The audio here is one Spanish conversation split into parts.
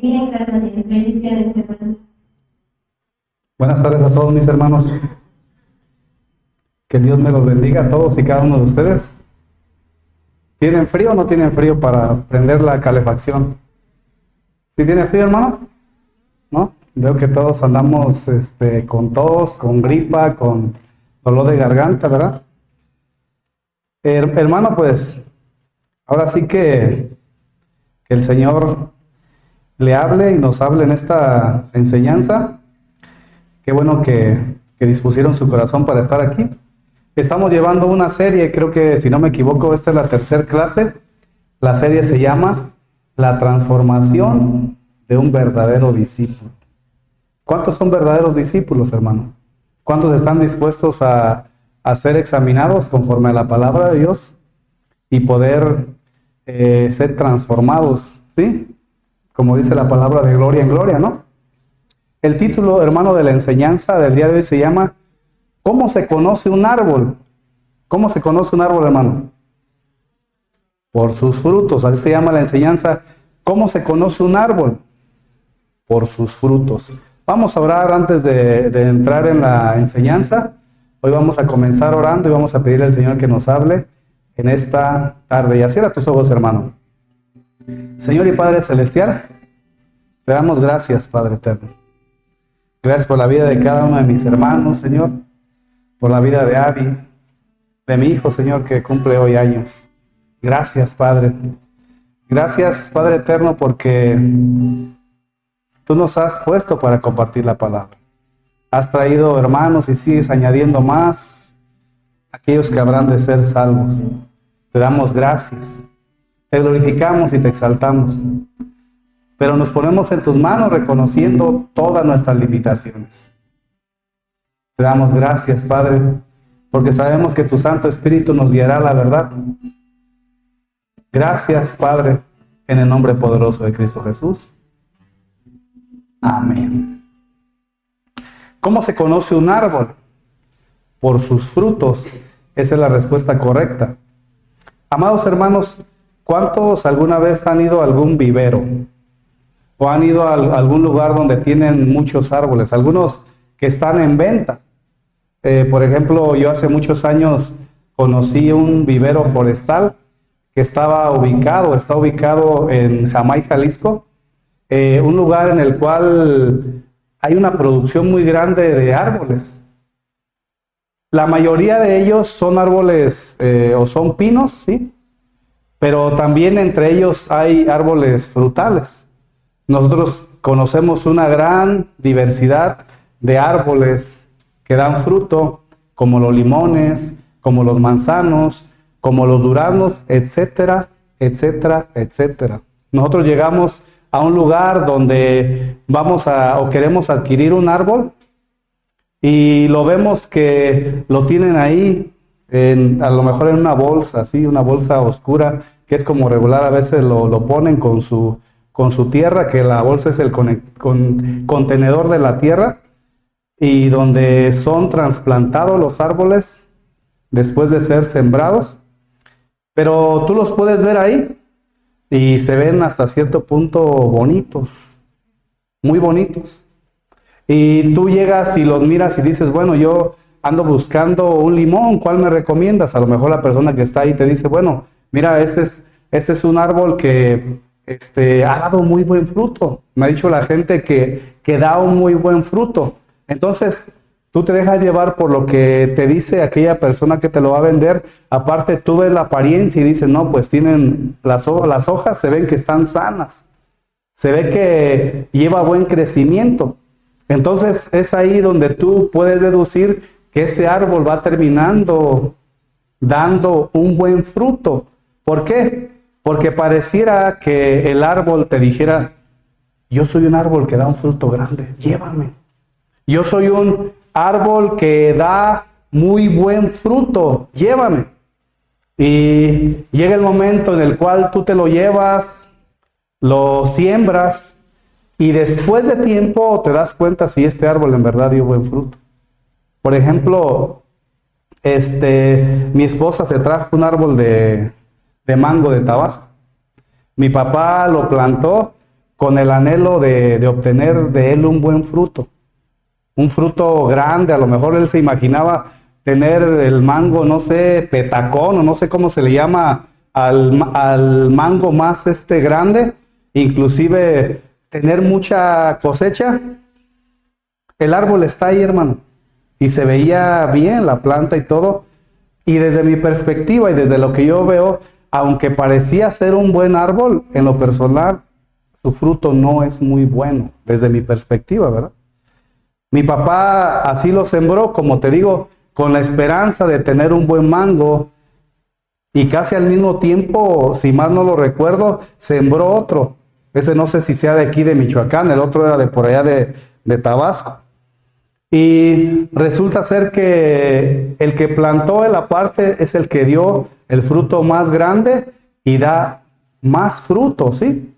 Bien, gracias. Bendiciones, hermano. Buenas tardes a todos mis hermanos. Que Dios me los bendiga a todos y cada uno de ustedes. ¿Tienen frío o no tienen frío para prender la calefacción? ¿Sí tiene frío, hermano? ¿No? Veo que todos andamos con tos, con gripa, con dolor de garganta, ¿verdad? Hermano, pues, ahora sí que el Señor le hable y nos hable en esta enseñanza. Qué bueno que dispusieron su corazón para estar aquí. Estamos llevando una serie, creo que si no me equivoco, esta es la tercera clase. La serie se llama La transformación de un verdadero discípulo. ¿Cuántos son verdaderos discípulos, hermano? ¿Cuántos están dispuestos a ser examinados conforme a la palabra de Dios y poder ser transformados, ¿sí? Como dice la palabra, de gloria en gloria, ¿no? El título, hermano, de la enseñanza del día de hoy se llama ¿Cómo se conoce un árbol? ¿Cómo se conoce un árbol, hermano? Por sus frutos. Así se llama la enseñanza. ¿Cómo se conoce un árbol? Por sus frutos. Vamos a orar antes de entrar en la enseñanza. Hoy vamos a comenzar orando y vamos a pedirle al Señor que nos hable en esta tarde. Y cierra tus ojos, hermano. Señor y Padre Celestial, te damos gracias, Padre Eterno. Gracias por la vida de cada uno de mis hermanos, Señor. Por la vida de Abby, de mi hijo, Señor, que cumple hoy años. Gracias, Padre. Gracias, Padre Eterno, porque tú nos has puesto para compartir la palabra. Has traído hermanos y sigues añadiendo más aquellos que habrán de ser salvos. Te damos gracias. Te glorificamos y te exaltamos. Pero nos ponemos en tus manos reconociendo todas nuestras limitaciones. Te damos gracias, Padre, porque sabemos que tu Santo Espíritu nos guiará a la verdad. Gracias, Padre, en el nombre poderoso de Cristo Jesús. Amén. ¿Cómo se conoce un árbol? Por sus frutos. Esa es la respuesta correcta. Amados hermanos, ¿cuántos alguna vez han ido a algún vivero? ¿O han ido a algún lugar donde tienen muchos árboles? Algunos que están en venta. Por ejemplo, yo hace muchos años conocí un vivero forestal que está ubicado en Jamay, Jalisco, un lugar en el cual hay una producción muy grande de árboles. La mayoría de ellos son árboles o son pinos, ¿sí? Pero también entre ellos hay árboles frutales. Nosotros conocemos una gran diversidad de árboles que dan fruto, como los limones, como los manzanos, como los duraznos, etcétera, etcétera, etcétera. Nosotros llegamos a un lugar donde queremos adquirir un árbol y lo vemos que lo tienen ahí, a lo mejor en una bolsa, ¿sí? Una bolsa oscura, que es como regular, a veces lo ponen con su tierra, que la bolsa es el contenedor de la tierra, y donde son trasplantados los árboles después de ser sembrados. Pero tú los puedes ver ahí y se ven hasta cierto punto bonitos, muy bonitos. Y tú llegas y los miras y dices, bueno, yo ando buscando un limón, ¿cuál me recomiendas? A lo mejor la persona que está ahí te dice, bueno, mira, este es un árbol que ha dado muy buen fruto. Me ha dicho la gente que da un muy buen fruto. Entonces, tú te dejas llevar por lo que te dice aquella persona que te lo va a vender. Aparte, tú ves la apariencia y dices, no, pues tienen las hojas, se ven que están sanas. Se ve que lleva buen crecimiento. Entonces, es ahí donde tú puedes deducir que ese árbol va terminando dando un buen fruto. ¿Por qué? Porque pareciera que el árbol te dijera, yo soy un árbol que da un fruto grande, llévame. Yo soy un árbol que da muy buen fruto, llévame. Y llega el momento en el cual tú te lo llevas, lo siembras y después de tiempo te das cuenta si este árbol en verdad dio buen fruto. Por ejemplo, mi esposa se trajo un árbol de mango de Tabasco. Mi papá lo plantó con el anhelo de obtener de él un buen fruto. Un fruto grande, a lo mejor él se imaginaba tener el mango, no sé, petacón, o no sé cómo se le llama al mango más grande, inclusive tener mucha cosecha. El árbol está ahí, hermano, y se veía bien la planta y todo, y desde mi perspectiva y desde lo que yo veo, aunque parecía ser un buen árbol, en lo personal, su fruto no es muy bueno, desde mi perspectiva, ¿verdad? Mi papá así lo sembró, como te digo, con la esperanza de tener un buen mango, y casi al mismo tiempo, si más no lo recuerdo, sembró otro. Ese no sé si sea de aquí de Michoacán, el otro era de por allá de Tabasco. Y resulta ser que el que plantó en la parte es el que dio el fruto más grande y da más fruto, ¿sí?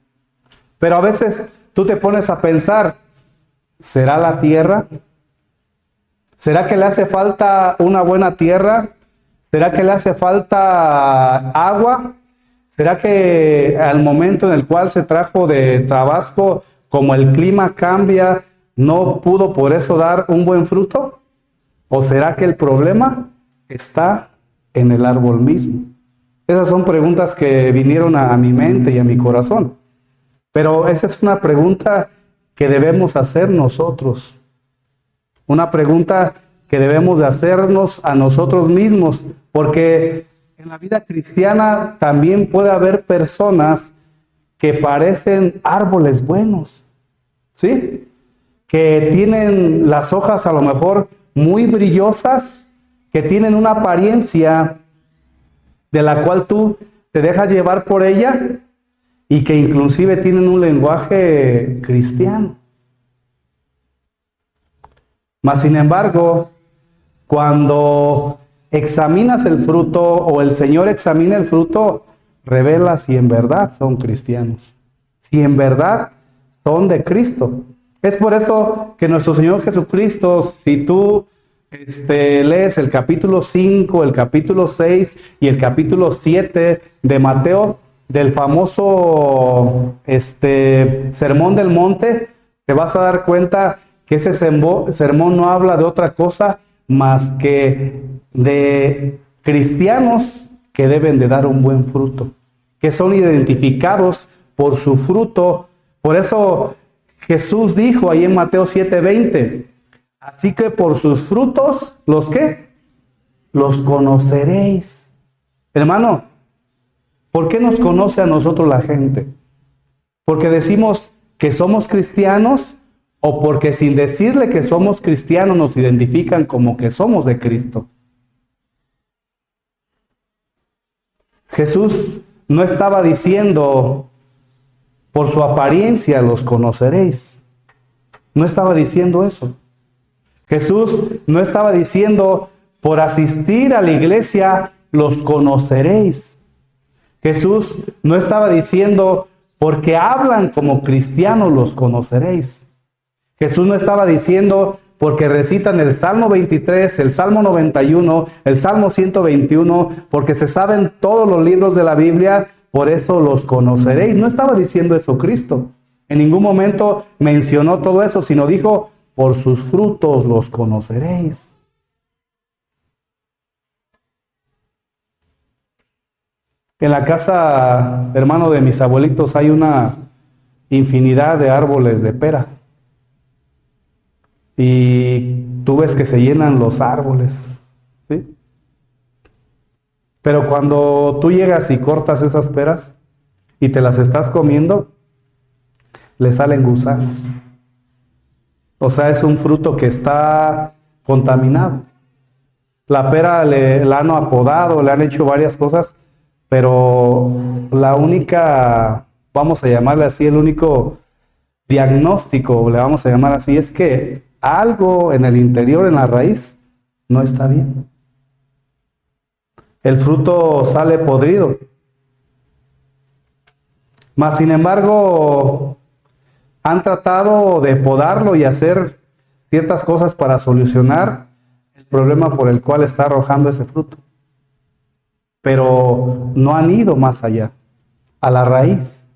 Pero a veces tú te pones a pensar, ¿será la tierra? ¿Será que le hace falta una buena tierra? ¿Será que le hace falta agua? ¿Será que al momento en el cual se trajo de Tabasco, como el clima cambia, no pudo por eso dar un buen fruto? ¿O será que el problema está en el árbol mismo? Esas son preguntas que vinieron a mi mente y a mi corazón. Pero esa es una pregunta que debemos hacer nosotros. Una pregunta que debemos de hacernos a nosotros mismos, porque en la vida cristiana también puede haber personas que parecen árboles buenos, ¿sí? Que tienen las hojas a lo mejor muy brillosas, que tienen una apariencia de la cual tú te dejas llevar por ella y que inclusive tienen un lenguaje cristiano. Mas sin embargo, cuando examinas el fruto o el Señor examina el fruto, revela si en verdad son cristianos, si en verdad son de Cristo. Es por eso que nuestro Señor Jesucristo, si tú lees el capítulo 5, el capítulo 6 y el capítulo 7 de Mateo, del famoso Sermón del Monte, te vas a dar cuenta que ese sermón no habla de otra cosa más que de cristianos que deben de dar un buen fruto, que son identificados por su fruto. Por eso Jesús dijo ahí en Mateo 7:20, así que por sus frutos, ¿los qué? Los conoceréis. Hermano, ¿por qué nos conoce a nosotros la gente? ¿Porque decimos que somos cristianos o porque sin decirle que somos cristianos nos identifican como que somos de Cristo? Jesús no estaba diciendo, por su apariencia los conoceréis. No estaba diciendo eso. Jesús no estaba diciendo, por asistir a la iglesia los conoceréis. Jesús no estaba diciendo, porque hablan como cristianos los conoceréis. Jesús no estaba diciendo, porque recitan el Salmo 23, el Salmo 91, el Salmo 121, porque se saben todos los libros de la Biblia, por eso los conoceréis. No estaba diciendo eso Cristo. En ningún momento mencionó todo eso, sino dijo, por sus frutos los conoceréis. En la casa, hermano, de mis abuelitos hay una infinidad de árboles de pera. Y tú ves que se llenan los árboles, ¿sí? Pero cuando tú llegas y cortas esas peras y te las estás comiendo, le salen gusanos. O sea, es un fruto que está contaminado. La pera la han apodado, le han hecho varias cosas, pero la única, vamos a llamarle así, el único diagnóstico, le vamos a llamar así, es que algo en el interior, en la raíz, no está bien. El fruto sale podrido. Mas, sin embargo, han tratado de podarlo y hacer ciertas cosas para solucionar el problema por el cual está arrojando ese fruto. Pero no han ido más allá, a la raíz.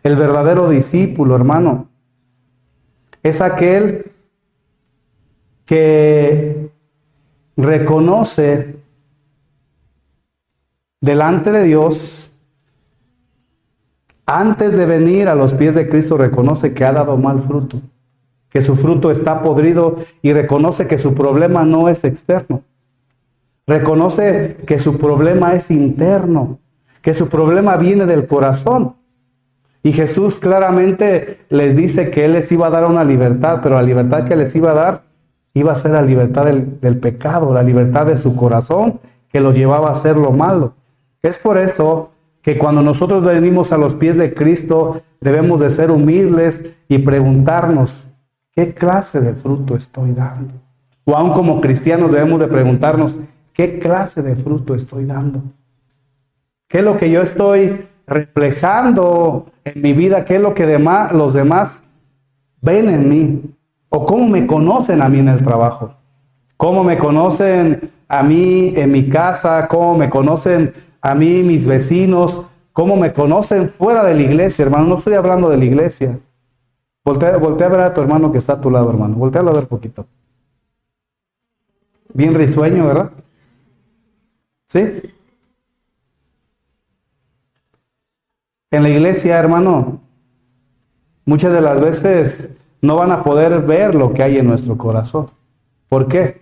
El verdadero discípulo, hermano, es aquel que reconoce delante de Dios, antes de venir a los pies de Cristo, reconoce que ha dado mal fruto, que su fruto está podrido y reconoce que su problema no es externo. Reconoce que su problema es interno, que su problema viene del corazón. Y Jesús claramente les dice que Él les iba a dar una libertad, pero la libertad que les iba a dar iba a ser la libertad del pecado, la libertad de su corazón que los llevaba a hacer lo malo. Es por eso que cuando nosotros venimos a los pies de Cristo debemos de ser humildes y preguntarnos, ¿qué clase de fruto estoy dando? O aún como cristianos debemos de preguntarnos, ¿qué clase de fruto estoy dando? ¿Qué es lo que yo estoy reflejando en mi vida? ¿Qué es lo que los demás ven en mí? ¿O cómo me conocen a mí en el trabajo? ¿Cómo me conocen a mí en mi casa? ¿Cómo me conocen a mí mis vecinos? ¿Cómo me conocen fuera de la iglesia, hermano? No estoy hablando de la iglesia. Voltea a ver a tu hermano que está a tu lado, hermano. Voltea a ver poquito. Bien risueño, ¿verdad? ¿Sí? En la iglesia, hermano, muchas de las veces no van a poder ver lo que hay en nuestro corazón. ¿Por qué?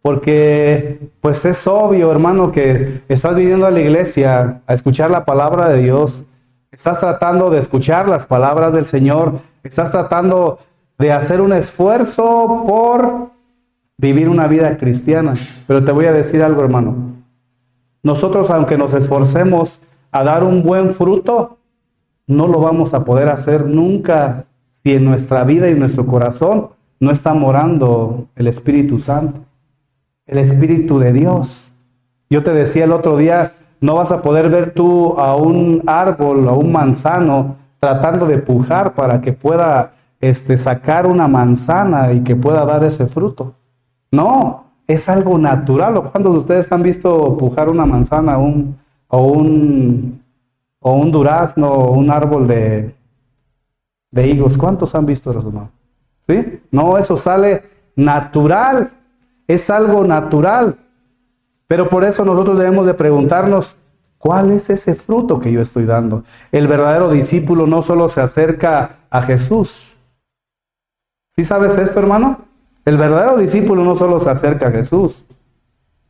Porque pues es obvio, hermano, que estás viniendo a la iglesia a escuchar la palabra de Dios, estás tratando de escuchar las palabras del Señor, estás tratando de hacer un esfuerzo por vivir una vida cristiana. Pero te voy a decir algo, hermano. Nosotros, aunque nos esforcemos a dar un buen fruto, no lo vamos a poder hacer nunca si en nuestra vida y en nuestro corazón no está morando el Espíritu Santo, el Espíritu de Dios. Yo te decía el otro día, no vas a poder ver tú a un árbol, a un manzano, tratando de pujar para que pueda sacar una manzana y que pueda dar ese fruto. No, es algo natural. ¿O cuántos de ustedes han visto pujar una manzana o un durazno o un árbol de higos? ¿Cuántos han visto eso, hermano? ¿Sí? No, eso sale natural. Es algo natural. Pero por eso nosotros debemos de preguntarnos, ¿cuál es ese fruto que yo estoy dando? El verdadero discípulo no solo se acerca a Jesús. ¿Sí sabes esto, hermano? El verdadero discípulo no solo se acerca a Jesús.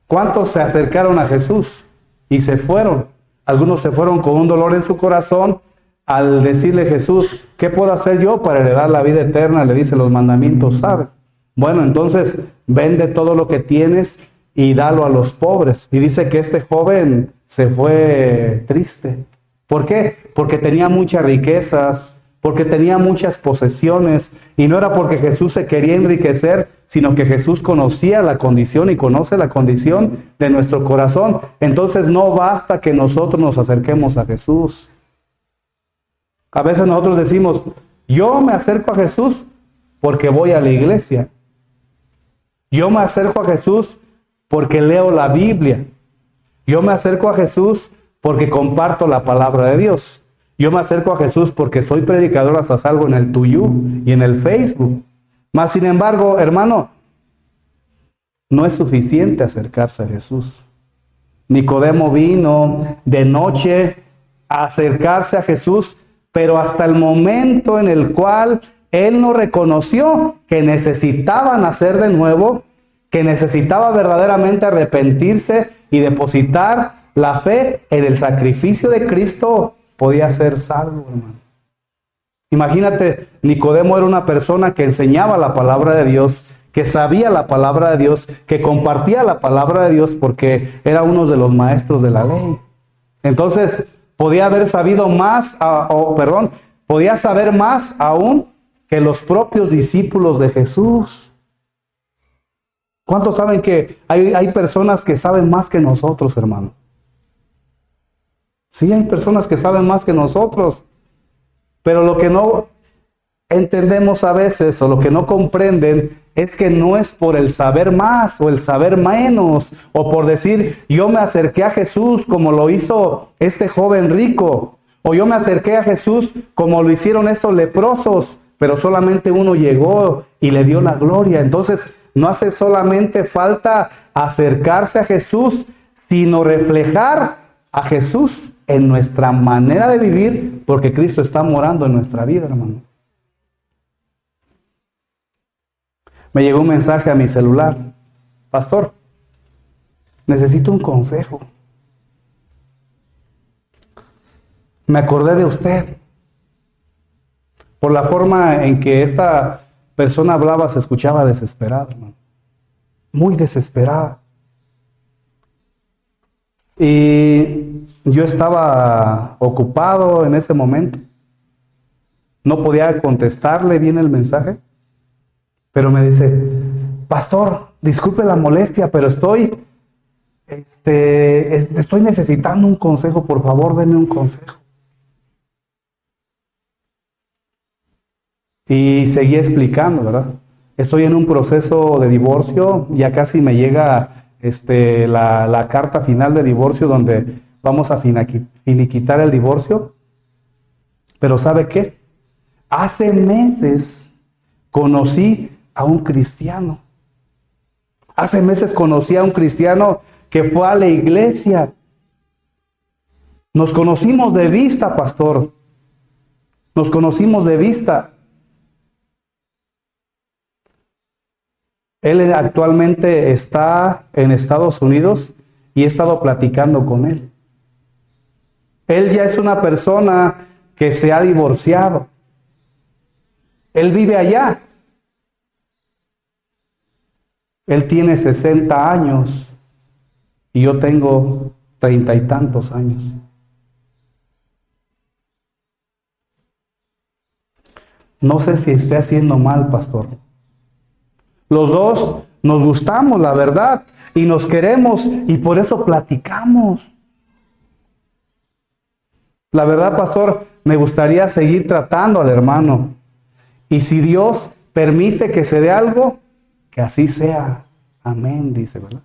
¿Cuántos se acercaron a Jesús y se fueron? Algunos se fueron con un dolor en su corazón al decirle, Jesús, ¿qué puedo hacer yo para heredar la vida eterna? Le dice, los mandamientos sabes. Bueno, entonces vende todo lo que tienes y dalo a los pobres. Y dice que este joven se fue triste. ¿Por qué? Porque tenía muchas riquezas, porque tenía muchas posesiones, y no era porque Jesús se quería enriquecer, sino que Jesús conocía la condición y conoce la condición de nuestro corazón. Entonces no basta que nosotros nos acerquemos a Jesús. A veces nosotros decimos, yo me acerco a Jesús porque voy a la iglesia. Yo me acerco a Jesús porque leo la Biblia. Yo me acerco a Jesús porque comparto la palabra de Dios. Yo me acerco a Jesús porque soy predicador hasta salgo en el Tuyú y en el Facebook. Mas, sin embargo, hermano, no es suficiente acercarse a Jesús. Nicodemo vino de noche a acercarse a Jesús, pero hasta el momento en el cual él no reconoció que necesitaba nacer de nuevo, que necesitaba verdaderamente arrepentirse y depositar la fe en el sacrificio de Cristo, podía ser salvo, hermano. Imagínate, Nicodemo era una persona que enseñaba la palabra de Dios, que sabía la palabra de Dios, que compartía la palabra de Dios porque era uno de los maestros de la ley. Entonces, podía haber sabido más, podía saber más aún que los propios discípulos de Jesús. ¿Cuántos saben que hay personas que saben más que nosotros, hermano? Sí, hay personas que saben más que nosotros, pero lo que no entendemos a veces o lo que no comprenden es que no es por el saber más o el saber menos o por decir yo me acerqué a Jesús como lo hizo este joven rico O yo me acerqué a Jesús como lo hicieron estos leprosos, pero solamente uno llegó y le dio la gloria. Entonces, no hace solamente falta acercarse a Jesús, sino reflejar a Jesús en nuestra manera de vivir, porque Cristo está morando en nuestra vida, hermano. Me llegó un mensaje a mi celular: pastor, necesito un consejo. Me acordé de usted. Por la forma en que esta persona hablaba, se escuchaba desesperada, hermano. Muy desesperada. Y yo estaba ocupado en ese momento. No podía contestarle bien el mensaje. Pero me dice: pastor, disculpe la molestia, pero estoy necesitando un consejo. Por favor, deme un consejo. Y seguí explicando, ¿verdad? Estoy en un proceso de divorcio, ya casi me llega la carta final de divorcio donde vamos a finiquitar el divorcio. Pero ¿sabe qué? Hace meses conocí a un cristiano. Hace meses conocí a un cristiano que fue a la iglesia. Nos conocimos de vista, pastor. Nos conocimos de vista. Él actualmente está en Estados Unidos y he estado platicando con él. Él ya es una persona que se ha divorciado. Él vive allá. Él tiene 60 años y yo tengo 30 y tantos años. No sé si esté haciendo mal, pastor. Los dos nos gustamos, la verdad, y nos queremos, y por eso platicamos. La verdad, pastor, me gustaría seguir tratando al hermano. Y si Dios permite que se dé algo, que así sea. Amén, dice, ¿verdad?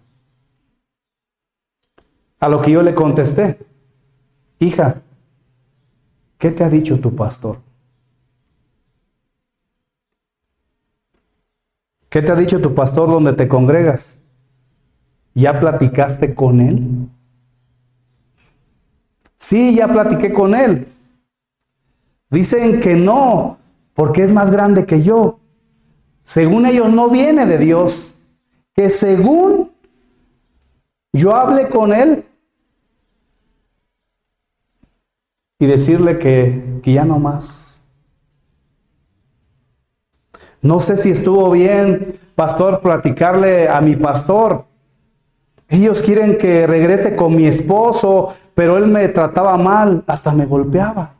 A lo que yo le contesté: hija, ¿qué te ha dicho tu pastor? ¿Qué te ha dicho tu pastor donde te congregas? ¿Ya platicaste con él? Sí, ya platiqué con él. Dicen que no, porque es más grande que yo. Según ellos no viene de Dios. Que según yo hable con él y decirle que ya no más. No sé si estuvo bien, pastor, platicarle a mi pastor. Ellos quieren que regrese con mi esposo, pero él me trataba mal, hasta me golpeaba.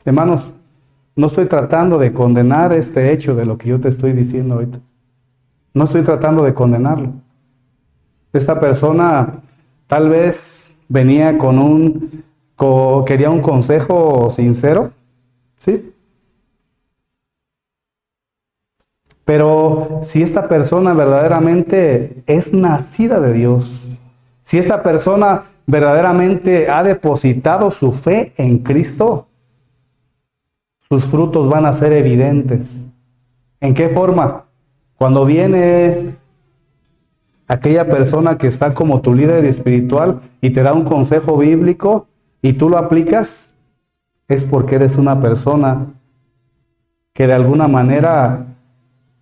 Hermanos, no estoy tratando de condenar este hecho de lo que yo te estoy diciendo ahorita. No estoy tratando de condenarlo. Esta persona tal vez venía quería un consejo sincero, ¿sí? Pero si esta persona verdaderamente es nacida de Dios, si esta persona verdaderamente ha depositado su fe en Cristo, sus frutos van a ser evidentes. ¿En qué forma? Cuando viene aquella persona que está como tu líder espiritual y te da un consejo bíblico y tú lo aplicas, es porque eres una persona que de alguna manera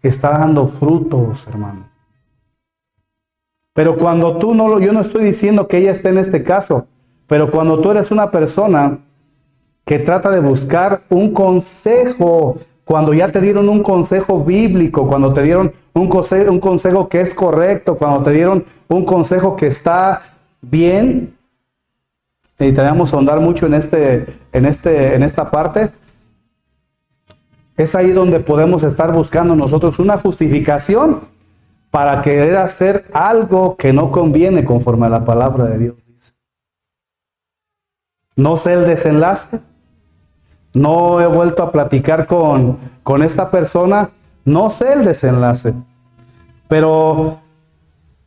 está dando frutos, hermano. Pero cuando tú yo no estoy diciendo que ella esté en este caso, pero cuando tú eres una persona que trata de buscar un consejo, cuando ya te dieron un consejo bíblico, cuando te dieron un consejo que es correcto, cuando te dieron un consejo que está bien, necesitaríamos ahondar mucho en esta parte. Es ahí donde podemos estar buscando nosotros una justificación para querer hacer algo que no conviene conforme a la palabra de Dios dice. No sé el desenlace. No he vuelto a platicar con esta persona. No sé el desenlace. Pero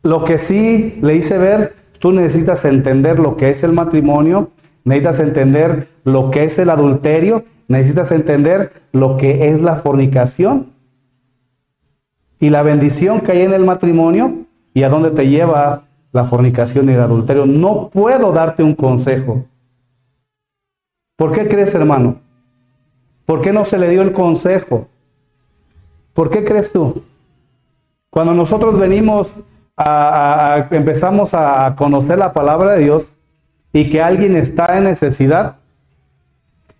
lo que sí le hice ver, tú necesitas entender lo que es el matrimonio, necesitas entender lo que es el adulterio, necesitas entender lo que es la fornicación y la bendición que hay en el matrimonio y a dónde te lleva la fornicación y el adulterio. No puedo darte un consejo. ¿Por qué crees, hermano? ¿Por qué no se le dio el consejo? ¿Por qué crees tú? Cuando nosotros venimos empezamos a conocer la palabra de Dios y que alguien está en necesidad,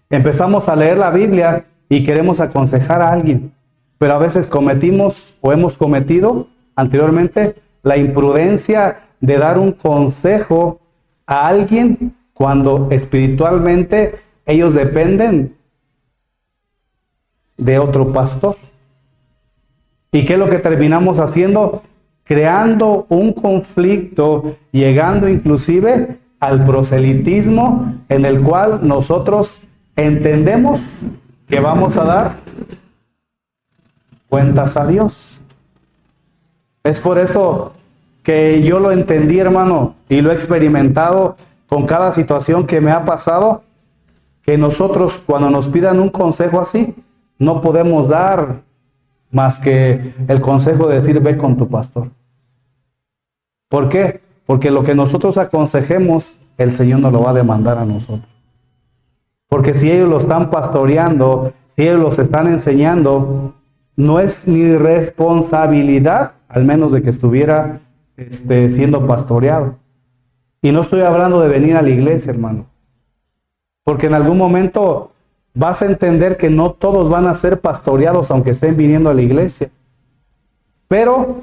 empezamos a leer la Biblia y queremos aconsejar a alguien, pero a veces cometimos o hemos cometido anteriormente la imprudencia de dar un consejo a alguien cuando espiritualmente ellos dependen de otro pastor. ¿Y qué es lo que terminamos haciendo? Creando un conflicto, llegando inclusive al proselitismo, en el cual nosotros entendemos que vamos a dar cuentas a Dios. Es por eso que yo lo entendí, hermano, y lo he experimentado con cada situación que me ha pasado, que nosotros cuando nos pidan un consejo así, no podemos dar más que el consejo de decir, ve con tu pastor. ¿Por qué? Porque lo que nosotros aconsejemos, el Señor nos lo va a demandar a nosotros. Porque si ellos lo están pastoreando, si ellos los están enseñando, no es mi responsabilidad, al menos de que estuviera siendo pastoreado. Y no estoy hablando de venir a la iglesia, hermano. Porque en algún momento vas a entender que no todos van a ser pastoreados aunque estén viniendo a la iglesia. Pero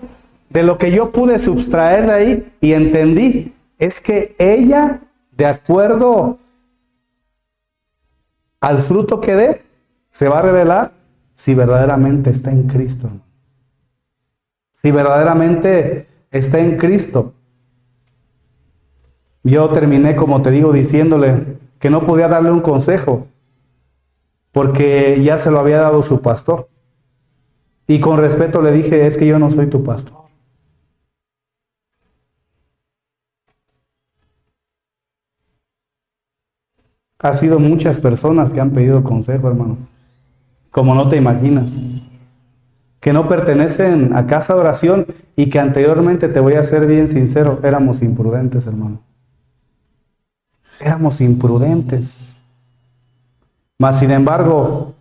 de lo que yo pude subtraer de ahí y entendí, es que ella, de acuerdo al fruto que dé, se va a revelar si verdaderamente está en Cristo. Si verdaderamente está en Cristo. Yo terminé, como te digo, diciéndole que no podía darle un consejo, porque ya se lo había dado su pastor. Y con respeto le dije, es que yo no soy tu pastor. Ha sido muchas personas que han pedido consejo, hermano, como no te imaginas, que no pertenecen a casa de oración y que anteriormente, te voy a ser bien sincero, éramos imprudentes, hermano. Éramos imprudentes. Mas, sin embargo,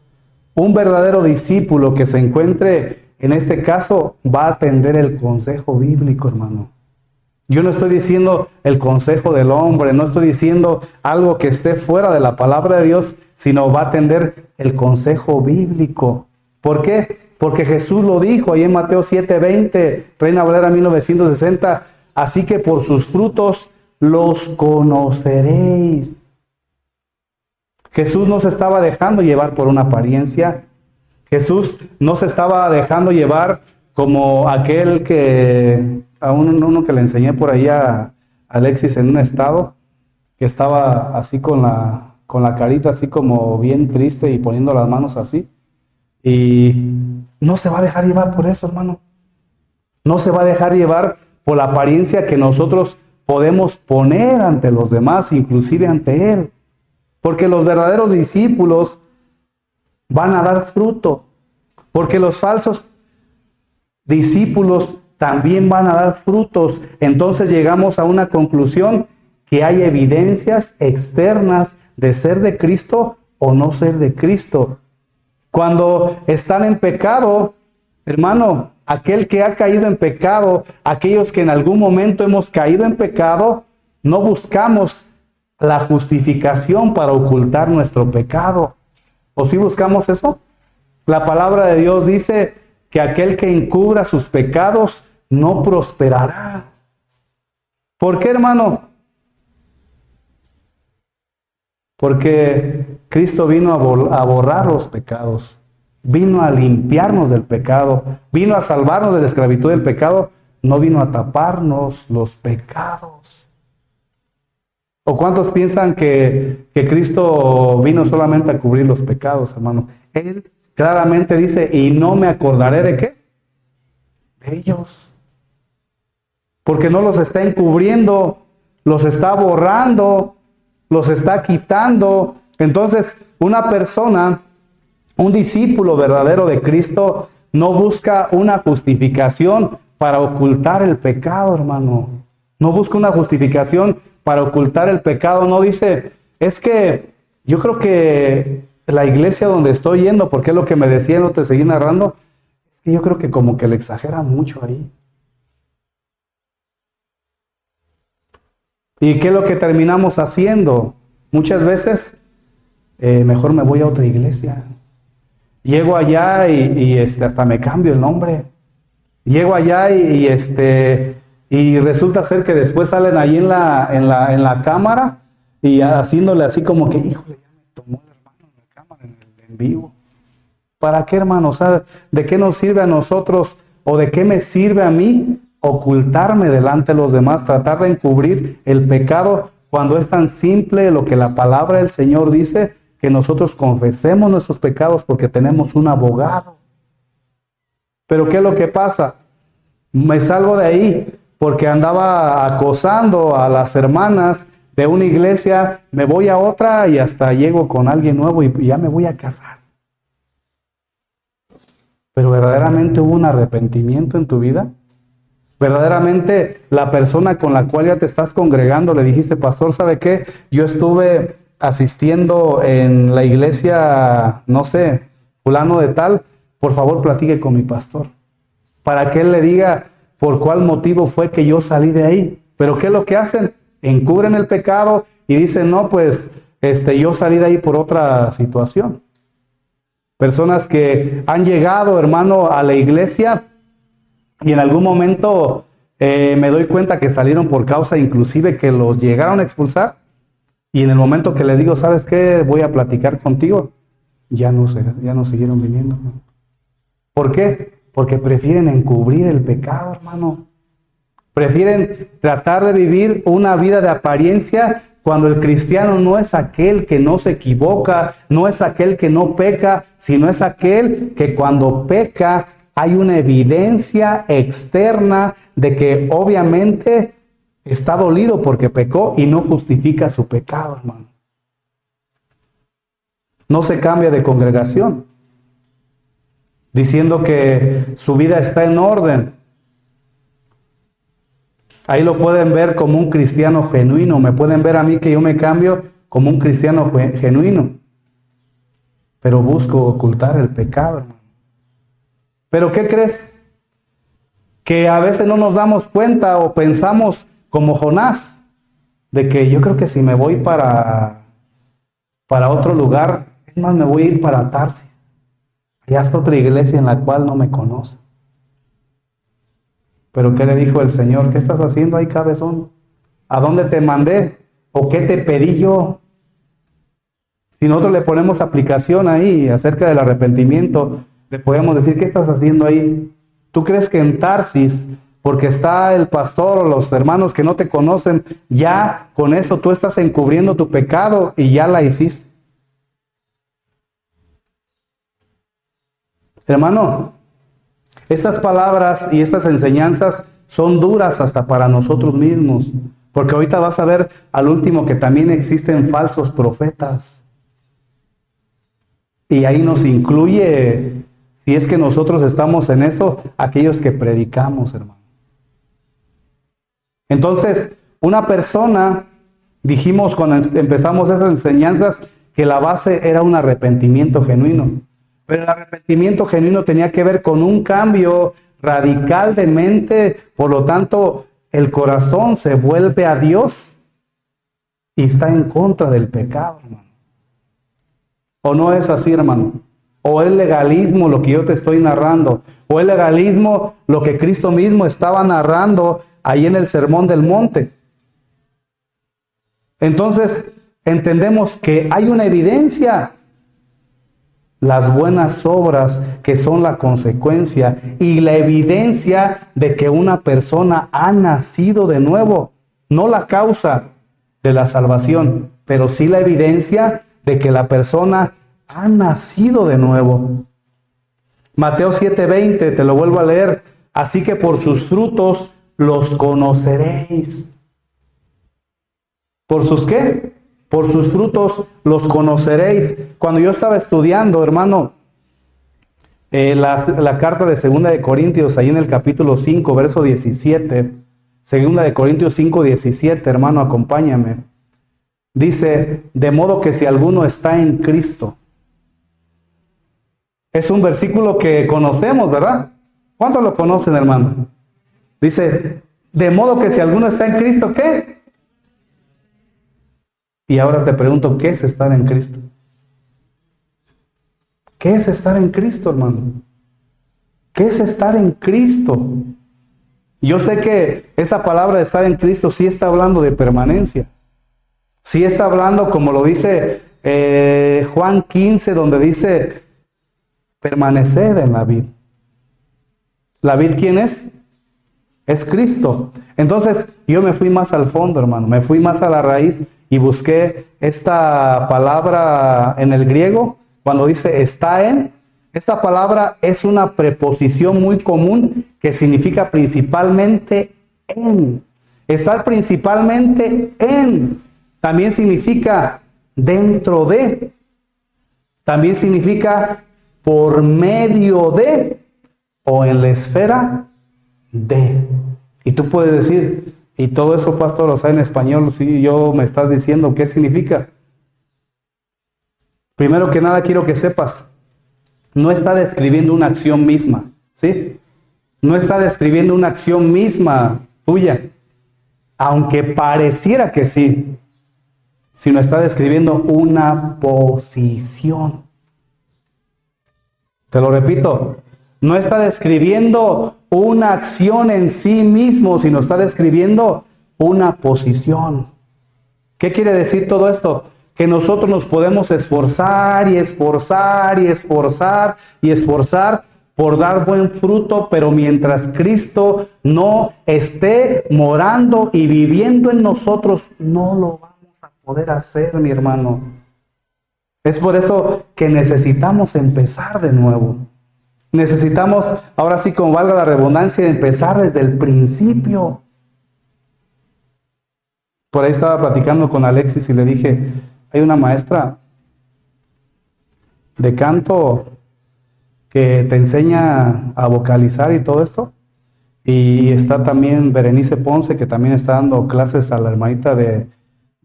un verdadero discípulo que se encuentre en este caso va a atender el consejo bíblico, hermano. Yo no estoy diciendo el consejo del hombre, no estoy diciendo algo que esté fuera de la palabra de Dios, sino va a atender el consejo bíblico. ¿Por qué? Porque Jesús lo dijo ahí en Mateo 7:20, Reina Valera 1960, así que por sus frutos los conoceréis. Jesús no se estaba dejando llevar por una apariencia. Jesús no se estaba dejando llevar como aquel que, a uno que le enseñé por ahí a Alexis en un estado, que estaba así con la carita así como bien triste y poniendo las manos así. Y no se va a dejar llevar por eso, hermano. No se va a dejar llevar por la apariencia que nosotros podemos poner ante los demás, inclusive ante Él. Porque los verdaderos discípulos van a dar fruto. Porque los falsos discípulos también van a dar frutos. Entonces llegamos a una conclusión, que hay evidencias externas de ser de Cristo o no ser de Cristo. Cuando están en pecado, hermano, aquel que ha caído en pecado, aquellos que en algún momento hemos caído en pecado, no buscamos la justificación para ocultar nuestro pecado. ¿O sí buscamos eso? La palabra de Dios dice que aquel que encubra sus pecados no prosperará. ¿Por qué, hermano? Porque Cristo vino a borrar los pecados, vino a limpiarnos del pecado, vino a salvarnos de la esclavitud del pecado, no vino a taparnos los pecados. ¿O cuántos piensan que Cristo vino solamente a cubrir los pecados, hermano? Él claramente dice, y no me acordaré de qué, de ellos. Porque no los está encubriendo, los está borrando, los está quitando. Entonces, una persona, un discípulo verdadero de Cristo, no busca una justificación para ocultar el pecado, hermano. No busca una justificación para ocultar el pecado. No dice, es que yo creo que la iglesia donde estoy yendo, porque es lo que me decía, no te seguí narrando, es que yo creo que como que le exageran mucho ahí. ¿Y qué es lo que terminamos haciendo? Muchas veces, mejor me voy a otra iglesia. Llego allá y hasta me cambio el nombre. Llego allá y resulta ser que después salen ahí en la cámara y haciéndole así como que, híjole, ya me tomó el hermano en la cámara, en vivo. ¿Para qué, hermano? O sea, ¿de qué nos sirve a nosotros o de qué me sirve a mí ocultarme delante de los demás, tratar de encubrir el pecado cuando es tan simple lo que la palabra del Señor dice, que nosotros confesemos nuestros pecados porque tenemos un abogado? Pero ¿qué es lo que pasa? Me salgo de ahí porque andaba acosando a las hermanas de una iglesia, me voy a otra y hasta llego con alguien nuevo y ya me voy a casar. Pero verdaderamente hubo un arrepentimiento en tu vida. Verdaderamente la persona con la cual ya te estás congregando le dijiste, pastor, ¿sabe qué? Yo estuve asistiendo en la iglesia, no sé, fulano de tal, por favor platique con mi pastor, para que él le diga por cuál motivo fue que yo salí de ahí. Pero ¿qué es lo que hacen? Encubren el pecado y dicen, no, pues yo salí de ahí por otra situación. Personas que han llegado, hermano, a la iglesia y en algún momento me doy cuenta que salieron por causa inclusive que los llegaron a expulsar. Y en el momento que les digo, ¿sabes qué? Voy a platicar contigo, ya no siguieron viniendo, hermano. ¿Por qué? Porque prefieren encubrir el pecado, hermano. Prefieren tratar de vivir una vida de apariencia cuando el cristiano no es aquel que no se equivoca, no es aquel que no peca, sino es aquel que cuando peca hay una evidencia externa de que obviamente está dolido porque pecó y no justifica su pecado, hermano. No se cambia de congregación diciendo que su vida está en orden. Ahí lo pueden ver como un cristiano genuino. Me pueden ver a mí que yo me cambio como un cristiano genuino. Pero busco ocultar el pecado, hermano. ¿Pero qué crees? Que a veces no nos damos cuenta o pensamos como Jonás, de que yo creo que si me voy para otro lugar, es más, me voy a ir para Tarsis. Allá está otra iglesia en la cual no me conoce. Pero ¿qué le dijo el Señor? ¿Qué estás haciendo ahí, cabezón? ¿A dónde te mandé? ¿O qué te pedí yo? Si nosotros le ponemos aplicación ahí acerca del arrepentimiento, le podemos decir, ¿qué estás haciendo ahí? ¿Tú crees que en Tarsis, porque está el pastor o los hermanos que no te conocen, ya con eso tú estás encubriendo tu pecado y ya la hiciste? Hermano, estas palabras y estas enseñanzas son duras hasta para nosotros mismos, porque ahorita vas a ver al último que también existen falsos profetas. Y ahí nos incluye, si es que nosotros estamos en eso, aquellos que predicamos, hermano. Entonces, una persona, dijimos cuando empezamos esas enseñanzas, que la base era un arrepentimiento genuino. Pero el arrepentimiento genuino tenía que ver con un cambio radical de mente, por lo tanto, el corazón se vuelve a Dios y está en contra del pecado, hermano. ¿O no es así, hermano? ¿O es legalismo lo que yo te estoy narrando? ¿O es legalismo lo que Cristo mismo estaba narrando ahí en el Sermón del Monte? Entonces, entendemos que hay una evidencia. Las buenas obras que son la consecuencia y la evidencia de que una persona ha nacido de nuevo. No la causa de la salvación, pero sí la evidencia de que la persona ha nacido de nuevo. Mateo 7:20, te lo vuelvo a leer. Así que por sus frutos los conoceréis. ¿Por sus qué? Por sus frutos los conoceréis. Cuando yo estaba estudiando, hermano, la carta de Segunda de Corintios, ahí en el capítulo 5, verso 17, Segunda de Corintios 5, 17, hermano, acompáñame. Dice, de modo que si alguno está en Cristo. Es un versículo que conocemos, ¿verdad? ¿Cuántos lo conocen, hermano? Dice, de modo que si alguno está en Cristo, ¿qué? Y ahora te pregunto, ¿qué es estar en Cristo? ¿Qué es estar en Cristo, hermano? ¿Qué es estar en Cristo? Yo sé que esa palabra de estar en Cristo sí está hablando de permanencia. Sí está hablando, como lo dice Juan 15, donde dice, permaneced en la vid. ¿La vid quién es? Es Cristo. Entonces yo me fui más al fondo, hermano. Me fui más a la raíz y busqué esta palabra en el griego. Cuando dice está en, esta palabra es una preposición muy común que significa principalmente en. Estar principalmente en. También significa dentro de. También significa por medio de o en la esfera de. Y tú puedes decir, y todo eso, pastor, o sea, en español, si yo me estás diciendo, ¿qué significa? Primero que nada quiero que sepas, no está describiendo una acción misma, ¿sí? No está describiendo una acción misma tuya, aunque pareciera que sí, sino está describiendo una posición. Te lo repito, no está describiendo una acción en sí mismo, sino está describiendo una posición. ¿Qué quiere decir todo esto? Que nosotros nos podemos esforzar y esforzar y esforzar y esforzar por dar buen fruto, pero mientras Cristo no esté morando y viviendo en nosotros, no lo vamos a poder hacer, mi hermano. Es por eso que necesitamos empezar de nuevo. Necesitamos, ahora sí, como valga la redundancia, empezar desde el principio. Por ahí estaba platicando con Alexis y le dije, hay una maestra de canto que te enseña a vocalizar y todo esto. Y está también Berenice Ponce, que también está dando clases a la hermanita de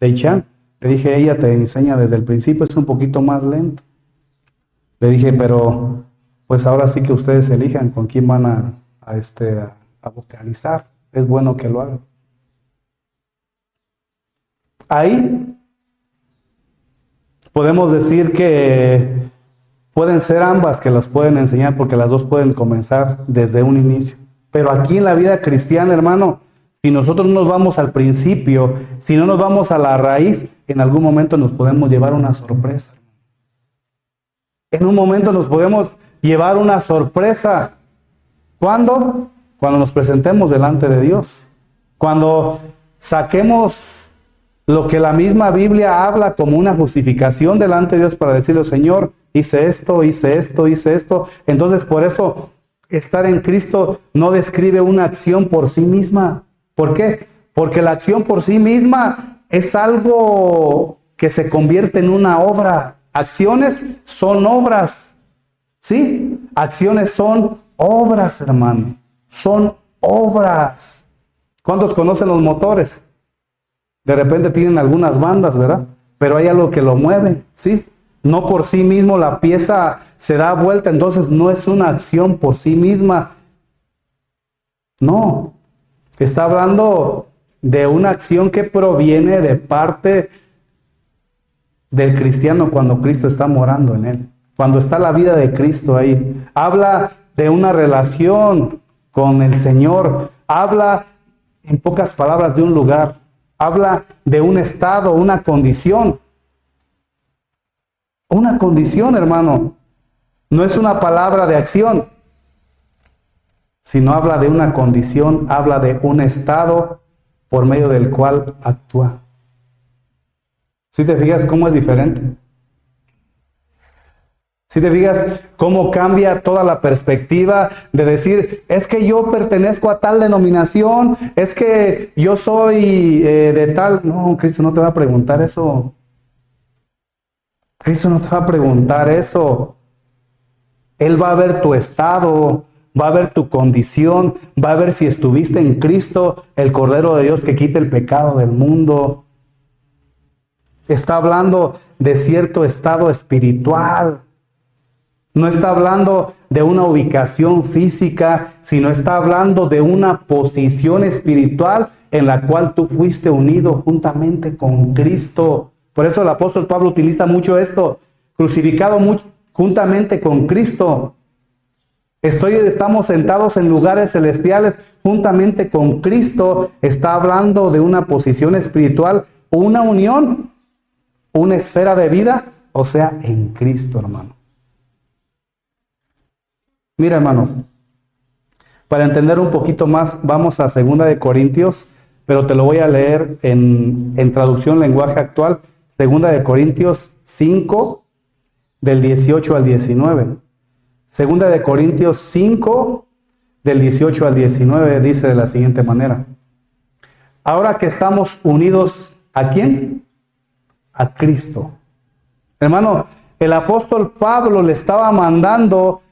Ichan. Le dije, ella te enseña desde el principio, es un poquito más lento. Le dije, pero pues ahora sí que ustedes elijan con quién van a vocalizar. Es bueno que lo hagan. Ahí podemos decir que pueden ser ambas que las pueden enseñar, porque las dos pueden comenzar desde un inicio. Pero aquí en la vida cristiana, hermano, si nosotros no nos vamos al principio, si no nos vamos a la raíz, en algún momento nos podemos llevar una sorpresa. En un momento nos podemos llevar una sorpresa. ¿Cuándo? Cuando nos presentemos delante de Dios. Cuando saquemos lo que la misma Biblia habla como una justificación delante de Dios para decirle, Señor, hice esto, hice esto, hice esto. Entonces, por eso, estar en Cristo no describe una acción por sí misma. ¿Por qué? Porque la acción por sí misma es algo que se convierte en una obra. Acciones son obras. ¿Sí? Acciones son obras, hermano. Son obras. ¿Cuántos conocen los motores? De repente tienen algunas bandas, ¿verdad? Pero hay algo que lo mueve, ¿sí? No por sí mismo la pieza se da vuelta, entonces no es una acción por sí misma. No. Está hablando de una acción que proviene de parte del cristiano cuando Cristo está morando en él. Cuando está la vida de Cristo ahí. Habla de una relación con el Señor. Habla, en pocas palabras, de un lugar. Habla de un estado, una condición. Una condición, hermano. No es una palabra de acción, sino habla de una condición, habla de un estado por medio del cual actúa. ¿Sí te fijas cómo es diferente? Si te fijas cómo cambia toda la perspectiva de decir, es que yo pertenezco a tal denominación, es que yo soy de tal. No, Cristo no te va a preguntar eso. Cristo no te va a preguntar eso. Él va a ver tu estado, va a ver tu condición, va a ver si estuviste en Cristo, el Cordero de Dios que quita el pecado del mundo. Está hablando de cierto estado espiritual. No está hablando de una ubicación física, sino está hablando de una posición espiritual en la cual tú fuiste unido juntamente con Cristo. Por eso el apóstol Pablo utiliza mucho esto, crucificado juntamente con Cristo. Estamos sentados en lugares celestiales juntamente con Cristo. Está hablando de una posición espiritual, una unión, una esfera de vida, o sea, en Cristo, hermano. Mira, hermano, para entender un poquito más, vamos a 2 de Corintios, pero te lo voy a leer en traducción lenguaje actual. 2 de Corintios 5, del 18 al 19. 2 de Corintios 5, del 18 al 19, dice de la siguiente manera. Ahora que estamos unidos, ¿a quién? A Cristo. Hermano, el apóstol Pablo le estaba mandando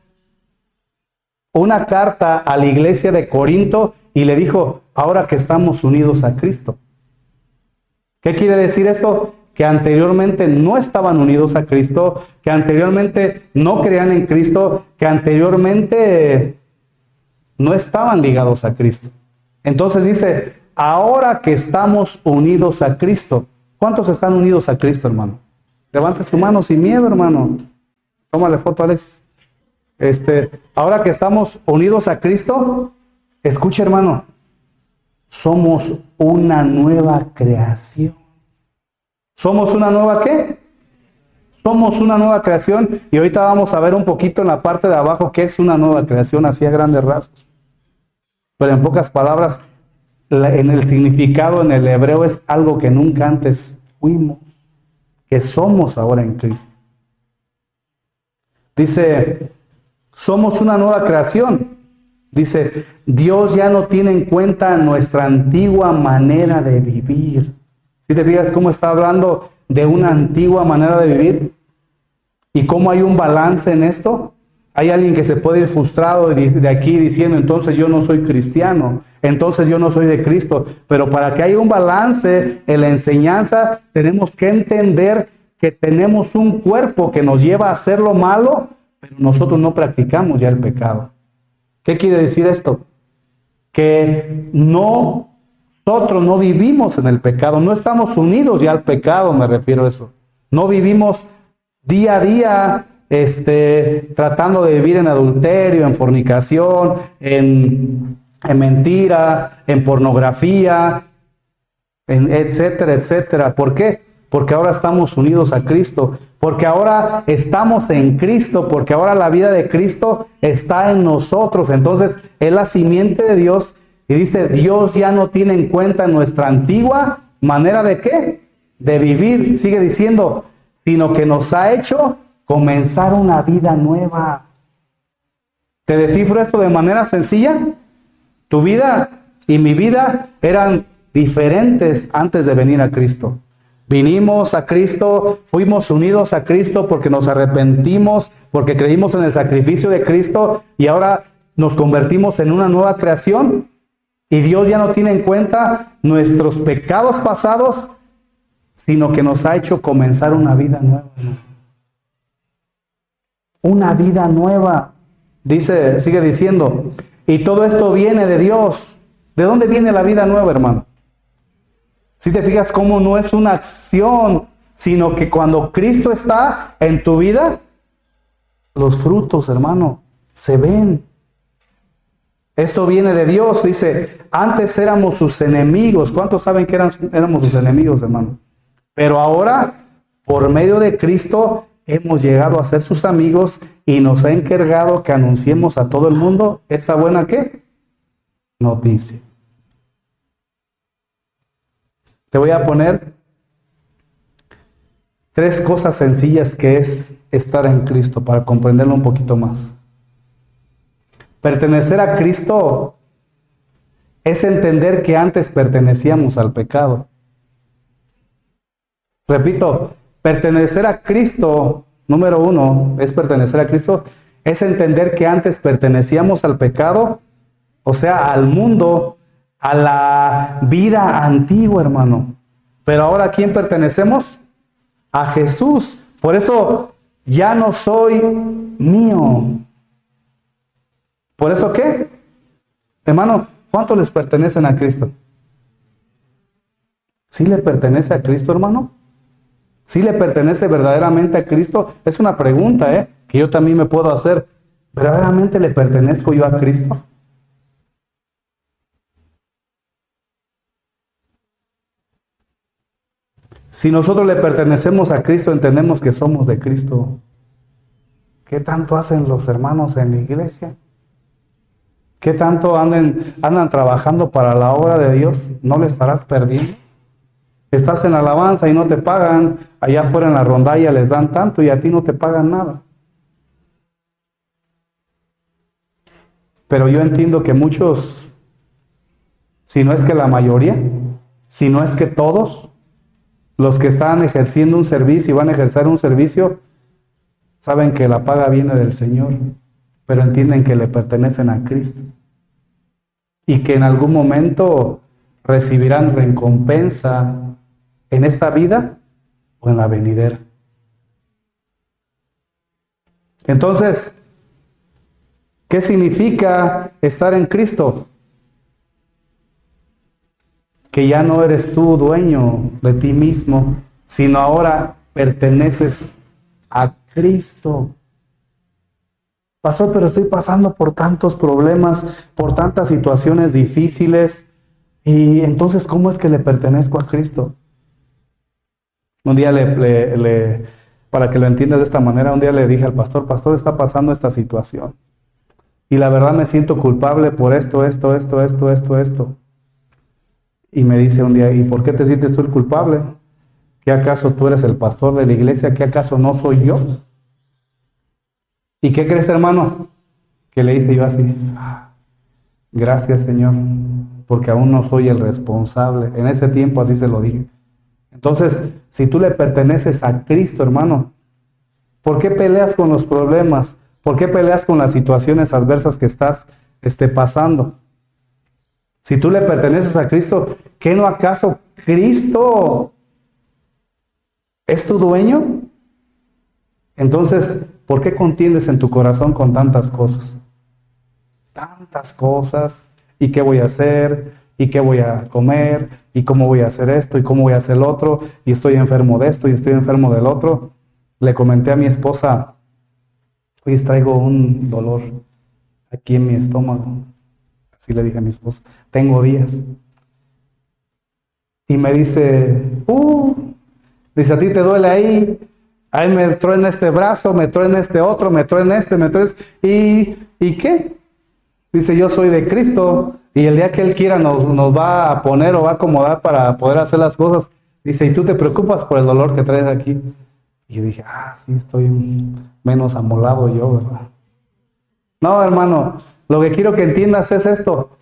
una carta a la iglesia de Corinto y le dijo, ahora que estamos unidos a Cristo. ¿Qué quiere decir esto? Que anteriormente no estaban unidos a Cristo, que anteriormente no creían en Cristo, que anteriormente no estaban ligados a Cristo. Entonces dice, ahora que estamos unidos a Cristo. ¿Cuántos están unidos a Cristo, hermano? Levante su mano sin miedo, hermano. Tómale foto, Alexis. Ahora que estamos unidos a Cristo, escucha, hermano, somos una nueva creación. ¿Somos una nueva qué? Somos una nueva creación y ahorita vamos a ver un poquito en la parte de abajo qué es una nueva creación, así a grandes rasgos. Pero en pocas palabras, en el significado en el hebreo es algo que nunca antes fuimos, que somos ahora en Cristo. Dice, somos una nueva creación. Dice, Dios ya no tiene en cuenta nuestra antigua manera de vivir. ¿Sí te fijas cómo está hablando de una antigua manera de vivir? ¿Y cómo hay un balance en esto? Hay alguien que se puede ir frustrado de aquí diciendo, entonces yo no soy cristiano, entonces yo no soy de Cristo. Pero para que haya un balance en la enseñanza, tenemos que entender que tenemos un cuerpo que nos lleva a hacer lo malo, pero nosotros no practicamos ya el pecado. ¿Qué quiere decir esto? Que nosotros no vivimos en el pecado, no estamos unidos ya al pecado, me refiero a eso. No vivimos día a día tratando de vivir en adulterio, en fornicación, en mentira, en pornografía, etcétera, etcétera. ¿Por qué? Porque ahora estamos unidos a Cristo, porque ahora estamos en Cristo, porque ahora la vida de Cristo está en nosotros. Entonces es la simiente de Dios y dice, Dios ya no tiene en cuenta nuestra antigua manera de ¿qué? De vivir, sigue diciendo, sino que nos ha hecho comenzar una vida nueva. ¿Te descifro esto de manera sencilla? Tu vida y mi vida eran diferentes antes de venir a Cristo. Vinimos a Cristo, fuimos unidos a Cristo porque nos arrepentimos, porque creímos en el sacrificio de Cristo y ahora nos convertimos en una nueva creación y Dios ya no tiene en cuenta nuestros pecados pasados, sino que nos ha hecho comenzar una vida nueva. Una vida nueva. Dice, sigue diciendo, y todo esto viene de Dios. ¿De dónde viene la vida nueva, hermano? Si te fijas cómo no es una acción, sino que cuando Cristo está en tu vida, los frutos, hermano, se ven. Esto viene de Dios, dice, antes éramos sus enemigos. ¿Cuántos saben que éramos sus enemigos, hermano? Pero ahora, por medio de Cristo, hemos llegado a ser sus amigos y nos ha encargado que anunciemos a todo el mundo esta buena, ¿qué? Noticia. Te voy a poner tres cosas sencillas que es estar en Cristo, para comprenderlo un poquito más. Pertenecer a Cristo es entender que antes pertenecíamos al pecado. Repito, pertenecer a Cristo, número uno, es pertenecer a Cristo, es entender que antes pertenecíamos al pecado, o sea, al mundo, a la vida antigua, hermano. Pero ahora, ¿a quién pertenecemos? A Jesús. Por eso, ya no soy mío. ¿Por eso qué? Hermano, ¿cuántos les pertenecen a Cristo? ¿Sí le pertenece a Cristo, hermano? ¿Sí le pertenece verdaderamente a Cristo? Es una pregunta, que yo también me puedo hacer. ¿Verdaderamente le pertenezco yo a Cristo? Si nosotros le pertenecemos a Cristo, entendemos que somos de Cristo. ¿Qué tanto hacen los hermanos en la iglesia? ¿Qué tanto andan trabajando para la obra de Dios? ¿No le estarás perdiendo? Estás en alabanza y no te pagan. Allá afuera en la rondalla les dan tanto y a ti no te pagan nada. Pero yo entiendo que muchos, si no es que la mayoría, si no es que todos, los que están ejerciendo un servicio y van a ejercer un servicio, saben que la paga viene del Señor, pero entienden que le pertenecen a Cristo y que en algún momento recibirán recompensa en esta vida o en la venidera. Entonces, ¿qué significa estar en Cristo? Que ya no eres tú dueño de ti mismo, sino ahora perteneces a Cristo. Pastor, pero estoy pasando por tantos problemas, por tantas situaciones difíciles, y entonces, ¿cómo es que le pertenezco a Cristo? Un día para que lo entiendas de esta manera, un día le dije al pastor, está pasando esta situación, y la verdad me siento culpable por esto. Y me dice un día, ¿y por qué te sientes tú el culpable? ¿Qué acaso tú eres el pastor de la iglesia? ¿Qué acaso no soy yo? ¿Y qué crees, hermano? Que le hice yo así, gracias, Señor, porque aún no soy el responsable. En ese tiempo así se lo dije. Entonces, si tú le perteneces a Cristo, hermano, ¿por qué peleas con los problemas? ¿Por qué peleas con las situaciones adversas que estás pasando? Si tú le perteneces a Cristo, ¿qué no acaso Cristo es tu dueño? Entonces, ¿por qué contiendes en tu corazón con tantas cosas? Tantas cosas. ¿Y qué voy a hacer? ¿Y qué voy a comer? ¿Y cómo voy a hacer esto? ¿Y cómo voy a hacer lo otro? Y estoy enfermo de esto y estoy enfermo del otro. Le comenté a mi esposa, hoy traigo un dolor aquí en mi estómago. Así le dije a mi esposa, tengo días. Y me dice, dice, ¿a ti te duele ahí? Ahí me truena este brazo, me truena este otro, me truena este. ¿Y qué? Dice, yo soy de Cristo y el día que Él quiera nos va a poner o va a acomodar para poder hacer las cosas. Dice, ¿y tú te preocupas por el dolor que traes aquí? Y yo dije, sí, estoy menos amolado yo, ¿verdad? No, hermano, lo que quiero que entiendas es esto.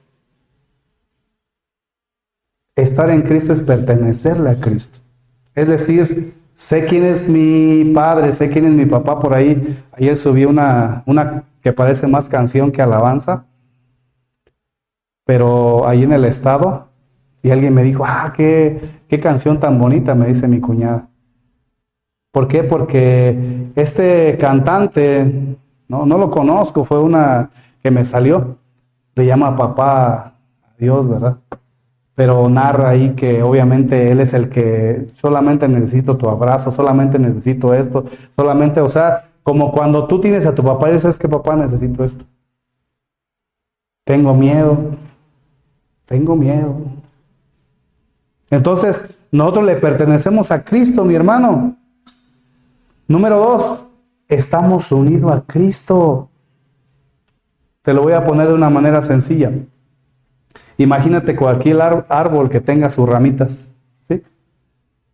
Estar en Cristo es pertenecerle a Cristo. Es decir, sé quién es mi padre, sé quién es mi papá. Por ahí, ayer subí una que parece más canción que alabanza, pero ahí en el estado, y alguien me dijo, qué canción tan bonita, me dice mi cuñada. ¿Por qué? Porque este cantante, no lo conozco, fue una que me salió, le llama papá a Dios, ¿verdad? Pero narra ahí que obviamente Él es el que solamente necesito tu abrazo, solamente necesito esto, solamente, o sea, como cuando tú tienes a tu papá y dices, ¿sabes qué, papá? Necesito esto. Tengo miedo. Entonces, nosotros le pertenecemos a Cristo, mi hermano. Número 2, estamos unidos a Cristo. Te lo voy a poner de una manera sencilla. Imagínate cualquier árbol que tenga sus ramitas, ¿sí?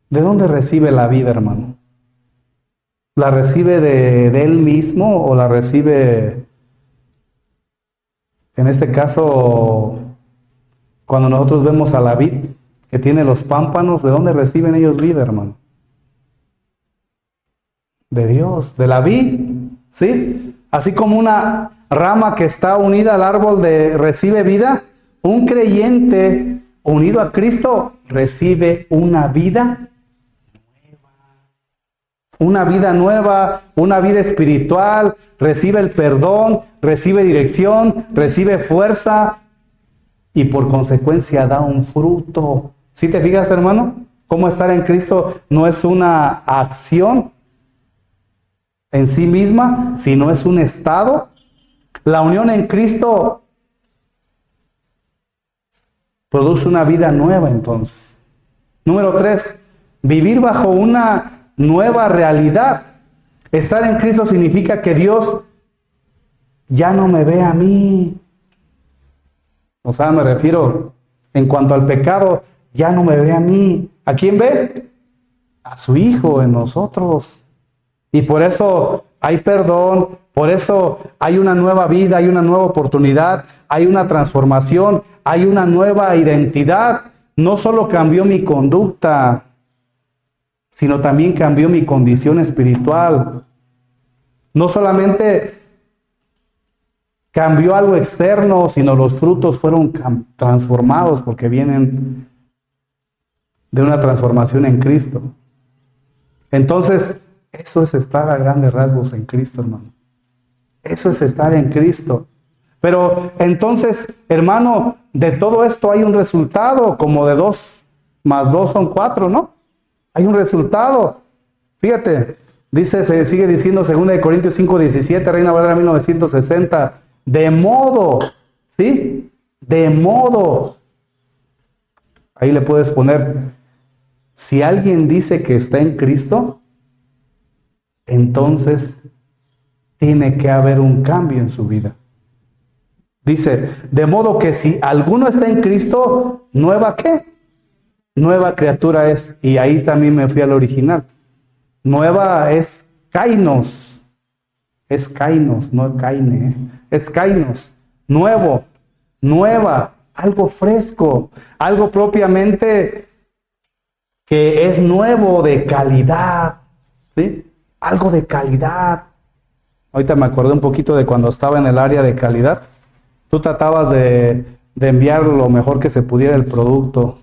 ¿De dónde recibe la vida, hermano? ¿La recibe de Él mismo o la recibe, en este caso, cuando nosotros vemos a la vid que tiene los pámpanos? ¿De dónde reciben ellos vida, hermano? De Dios, de la vid, ¿sí? Así como una rama que está unida al árbol recibe vida, un creyente unido a Cristo recibe una vida nueva, una vida espiritual, recibe el perdón, recibe dirección, recibe fuerza y por consecuencia da un fruto. ¿Sí te fijas, hermano? Cómo estar en Cristo no es una acción en sí misma, sino es un estado. La unión en Cristo produce una vida nueva entonces. Número 3, vivir bajo una nueva realidad. Estar en Cristo significa que Dios ya no me ve a mí. O sea, me refiero en cuanto al pecado, ya no me ve a mí. ¿A quién ve? A su Hijo en nosotros. Y por eso hay perdón, por eso hay una nueva vida, hay una nueva oportunidad, hay una transformación, hay una nueva identidad. No solo cambió mi conducta, sino también cambió mi condición espiritual. No solamente cambió algo externo, sino los frutos fueron transformados porque vienen de una transformación en Cristo. Entonces, eso es estar a grandes rasgos en Cristo, hermano. Eso es estar en Cristo. Pero entonces, hermano, de todo esto hay un resultado, como de 2 más 2 son 4, ¿no? Hay un resultado. Fíjate, se sigue diciendo 2 Corintios 5:17, Reina Valera 1960, de modo, ¿sí? De modo. Ahí le puedes poner, si alguien dice que está en Cristo, entonces tiene que haber un cambio en su vida. Dice, de modo que si alguno está en Cristo, ¿nueva qué? Nueva criatura es. Y ahí también me fui al original. Nueva es kainos. Es kainos, no kaine, ¿eh? Es kainos. Nuevo, nueva, algo fresco, algo propiamente que es nuevo, de calidad, ¿sí? Algo de calidad. Ahorita me acordé un poquito de cuando estaba en el área de calidad. Tú tratabas de enviar lo mejor que se pudiera el producto.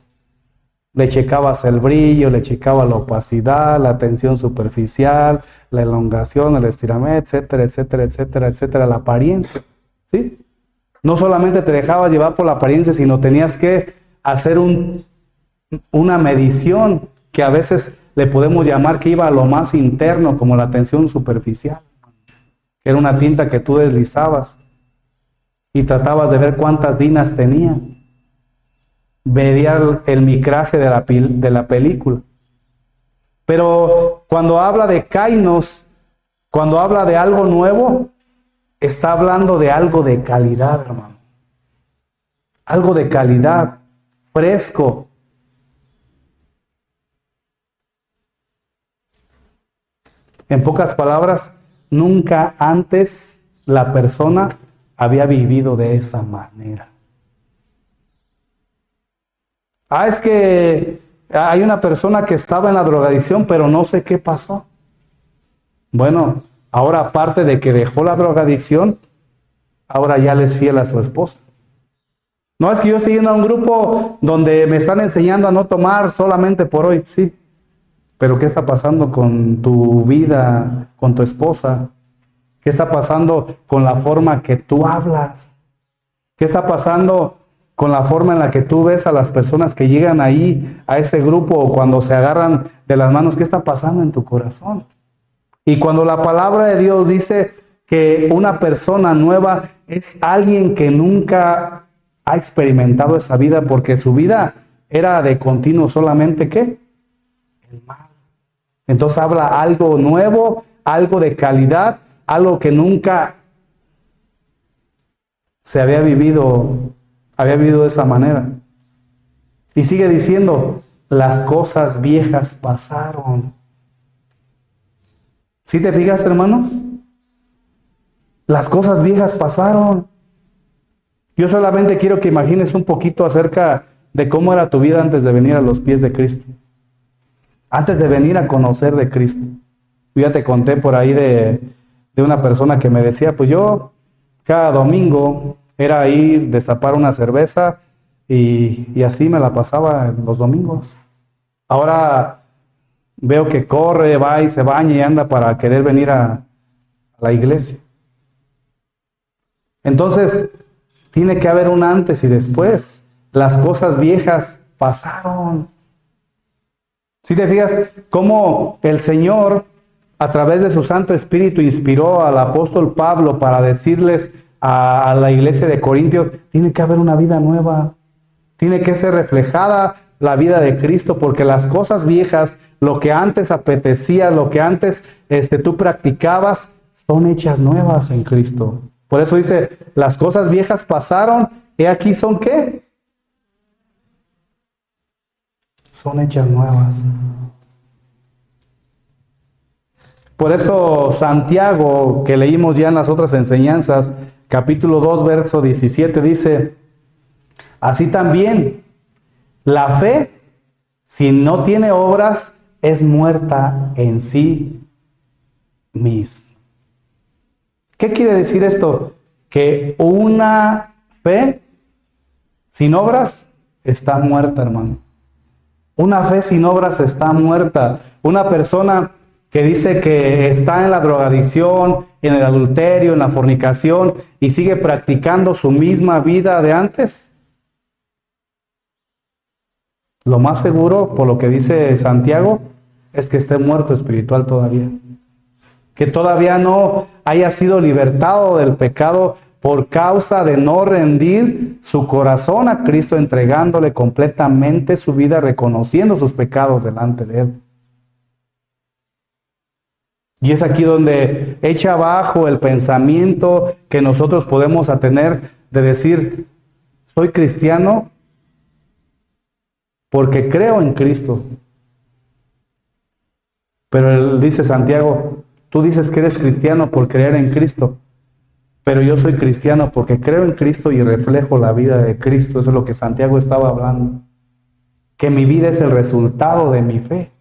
Le checabas el brillo, le checabas la opacidad, la tensión superficial, la elongación, el estiramiento, etcétera, etcétera, etcétera, etcétera, la apariencia, ¿sí? No solamente te dejabas llevar por la apariencia, sino tenías que hacer una medición que a veces le podemos llamar que iba a lo más interno, como la tensión superficial, que era una tinta que tú deslizabas y tratabas de ver cuántas dinas tenía. Veía el micraje de la película. Pero cuando habla de kainos, cuando habla de algo nuevo, está hablando de algo de calidad, hermano. Algo de calidad, fresco. En pocas palabras, nunca antes la persona había vivido de esa manera. Es que hay una persona que estaba en la drogadicción, pero no sé qué pasó. Bueno, ahora aparte de que dejó la drogadicción, ahora ya le es fiel a su esposa. No es que yo estoy yendo a un grupo donde me están enseñando a no tomar solamente por hoy, sí. Pero ¿qué está pasando con tu vida, con tu esposa? ¿Qué está pasando con la forma que tú hablas? ¿Qué está pasando con la forma en la que tú ves a las personas que llegan ahí, a ese grupo, o cuando se agarran de las manos? ¿Qué está pasando en tu corazón? Y cuando la palabra de Dios dice que una persona nueva es alguien que nunca ha experimentado esa vida, porque su vida era de continuo solamente, ¿qué? El mal. Entonces habla algo nuevo, algo de calidad, algo que nunca se había vivido de esa manera. Y sigue diciendo, las cosas viejas pasaron. ¿Sí te fijas, hermano? Las cosas viejas pasaron. Yo solamente quiero que imagines un poquito acerca de cómo era tu vida antes de venir a los pies de Cristo. Antes de venir a conocer de Cristo. Yo ya te conté por ahí de una persona que me decía, pues yo cada domingo era ir, destapar una cerveza y así me la pasaba en los domingos. Ahora veo que corre, va y se baña y anda para querer venir a la iglesia. Entonces, tiene que haber un antes y después. Las cosas viejas pasaron. Si te fijas cómo el Señor, a través de su Santo Espíritu, inspiró al apóstol Pablo para decirles a la iglesia de Corintios, tiene que haber una vida nueva. Tiene que ser reflejada la vida de Cristo, porque las cosas viejas, lo que antes apetecía, lo que antes tú practicabas, son hechas nuevas en Cristo. Por eso dice, las cosas viejas pasaron, y aquí son ¿qué? Son hechas nuevas. Por eso Santiago, que leímos ya en las otras enseñanzas, capítulo 2, verso 17, dice, así también, la fe, si no tiene obras, es muerta en sí misma. ¿Qué quiere decir esto? Que una fe sin obras está muerta, hermano. Una fe sin obras está muerta. Una persona que dice que está en la drogadicción, en el adulterio, en la fornicación y sigue practicando su misma vida de antes, lo más seguro, por lo que dice Santiago, es que esté muerto espiritual todavía. Que todavía no haya sido libertado del pecado por causa de no rendir su corazón a Cristo, entregándole completamente su vida, reconociendo sus pecados delante de Él. Y es aquí donde echa abajo el pensamiento que nosotros podemos tener de decir, soy cristiano porque creo en Cristo. Pero él dice Santiago, tú dices que eres cristiano por creer en Cristo, pero yo soy cristiano porque creo en Cristo y reflejo la vida de Cristo. Eso es lo que Santiago estaba hablando. Que mi vida es el resultado de mi fe.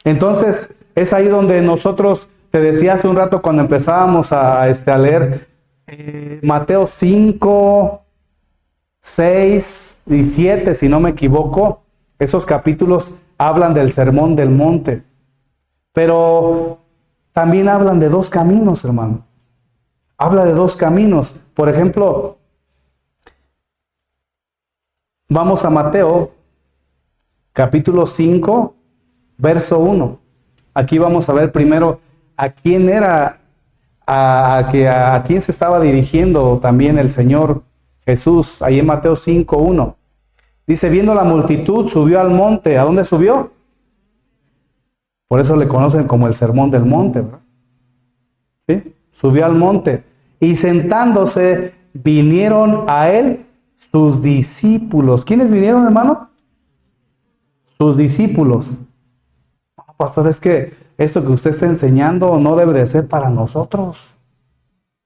Entonces, es ahí donde nosotros, te decía hace un rato cuando empezábamos a leer Mateo 5, 6 y 7, si no me equivoco, esos capítulos hablan del Sermón del Monte. Pero también hablan de dos caminos, hermano. Habla de dos caminos. Por ejemplo, vamos a Mateo, capítulo 5, verso 1. Aquí vamos a ver primero a quién era, a quién se estaba dirigiendo también el Señor Jesús. Ahí en Mateo 5, 1. Dice, viendo la multitud, subió al monte. ¿A dónde subió? Por eso le conocen como el Sermón del Monte, ¿verdad? ¿Sí? Subió al monte. Y sentándose, vinieron a él sus discípulos. ¿Quiénes vinieron, hermano? Sus discípulos. Pastor, es que esto que usted está enseñando no debe de ser para nosotros.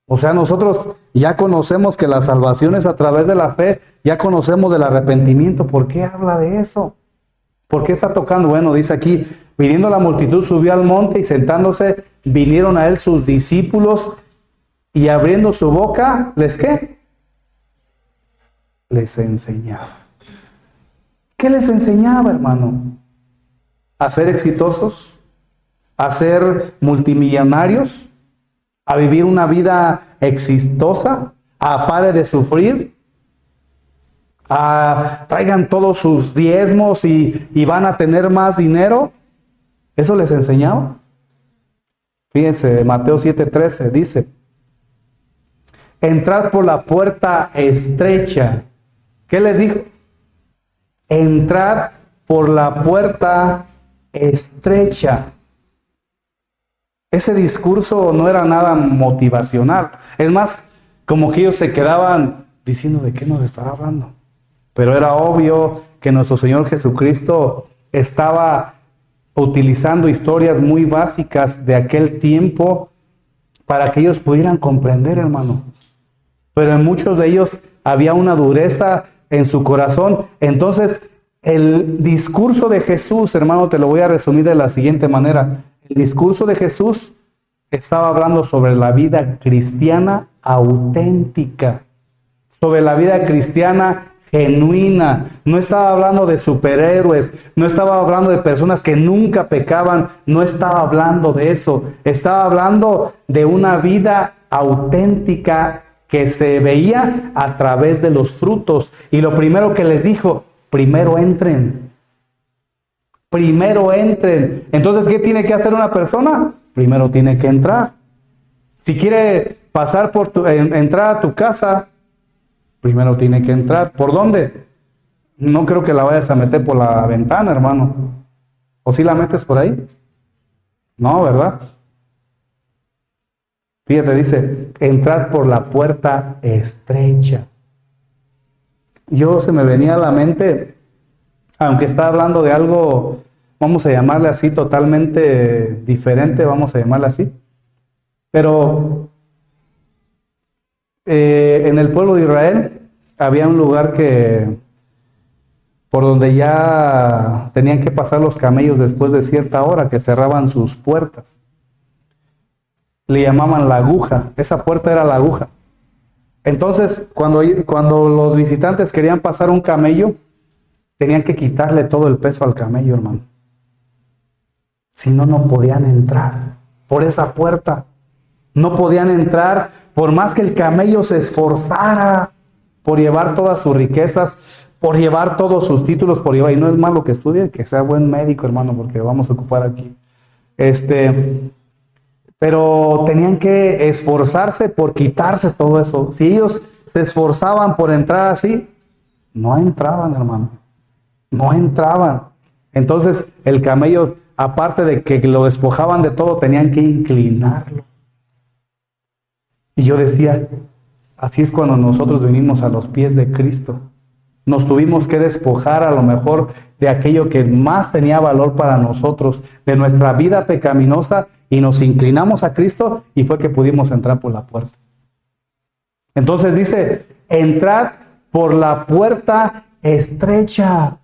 O sea, nosotros ya conocemos que la salvación es a través de la fe, ya conocemos del arrepentimiento. ¿Por qué habla de eso? ¿Por qué está tocando? Bueno, dice aquí, viniendo la multitud, subió al monte y sentándose, vinieron a él sus discípulos y abriendo su boca, ¿les qué? Les enseñaba. ¿Qué les enseñaba, hermano? ¿A ser exitosos? ¿A ser multimillonarios? ¿A vivir una vida exitosa? ¿A pare de sufrir? ¿A traigan todos sus diezmos y van a tener más dinero? ¿Eso les enseñaba? Fíjense, Mateo 7:13 dice, entrar por la puerta estrecha. ¿Qué les dijo? Entrar por la puerta estrecha. Ese discurso no era nada motivacional. Es más, como que ellos se quedaban diciendo, ¿de qué nos estará hablando? Pero era obvio que nuestro Señor Jesucristo estaba utilizando historias muy básicas de aquel tiempo para que ellos pudieran comprender, hermano. Pero en muchos de ellos había una dureza en su corazón. Entonces, el discurso de Jesús, hermano, te lo voy a resumir de la siguiente manera. El discurso de Jesús estaba hablando sobre la vida cristiana auténtica, sobre la vida cristiana genuina. No estaba hablando de superhéroes, no estaba hablando de personas que nunca pecaban, no estaba hablando de eso. Estaba hablando de una vida auténtica que se veía a través de los frutos. Y lo primero que les dijo, primero entren. Primero entren. Entonces, ¿qué tiene que hacer una persona? Primero tiene que entrar. Si quiere pasar por entrar a tu casa, primero tiene que entrar. ¿Por dónde? No creo que la vayas a meter por la ventana, hermano. ¿O si la metes por ahí? No, ¿verdad? Fíjate, dice, entrad por la puerta estrecha. Yo se me venía a la mente, aunque está hablando de algo, vamos a llamarle así, totalmente diferente, vamos a llamarle así. Pero en el pueblo de Israel había un lugar por donde ya tenían que pasar los camellos después de cierta hora, que cerraban sus puertas. Le llamaban la aguja, esa puerta era la aguja. Entonces, cuando los visitantes querían pasar un camello, tenían que quitarle todo el peso al camello, hermano. Si no, no podían entrar por esa puerta. No podían entrar por más que el camello se esforzara por llevar todas sus riquezas, por llevar todos sus títulos, por llevar, y no es malo que estudie, que sea buen médico, hermano, porque vamos a ocupar aquí. Pero tenían que esforzarse por quitarse todo eso. Si ellos se esforzaban por entrar así, no entraban, hermano. No entraban. Entonces el camello, aparte de que lo despojaban de todo, tenían que inclinarlo. Y yo decía, así es cuando nosotros venimos a los pies de Cristo. Nos tuvimos que despojar a lo mejor de aquello que más tenía valor para nosotros, de nuestra vida pecaminosa, y nos inclinamos a Cristo y fue que pudimos entrar por la puerta. Entonces dice, entrad por la puerta estrecha.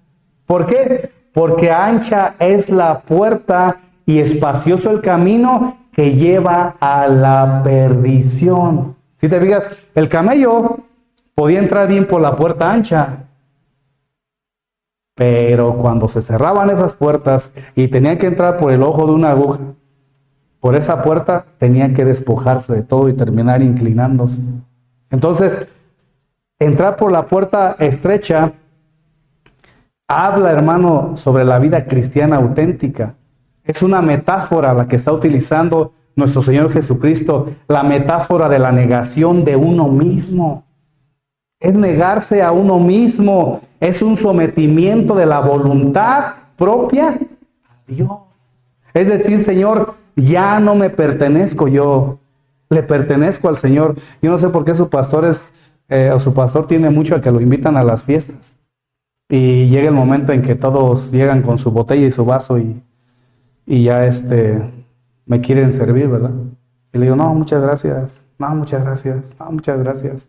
¿Por qué? Porque ancha es la puerta y espacioso el camino que lleva a la perdición. Si te fijas, el camello podía entrar bien por la puerta ancha, pero cuando se cerraban esas puertas y tenía que entrar por el ojo de una aguja, por esa puerta tenían que despojarse de todo y terminar inclinándose. Entonces, entrar por la puerta estrecha habla, hermano, sobre la vida cristiana auténtica. Es una metáfora la que está utilizando nuestro Señor Jesucristo, la metáfora de la negación de uno mismo. Es negarse a uno mismo, es un sometimiento de la voluntad propia a Dios. Es decir, Señor, ya no me pertenezco yo, le pertenezco al Señor. Yo no sé por qué su pastor tiene mucho a que lo invitan a las fiestas. Y llega el momento en que todos llegan con su botella y su vaso y ya me quieren servir, ¿verdad? Y le digo, no, muchas gracias, no, muchas gracias, no, muchas gracias.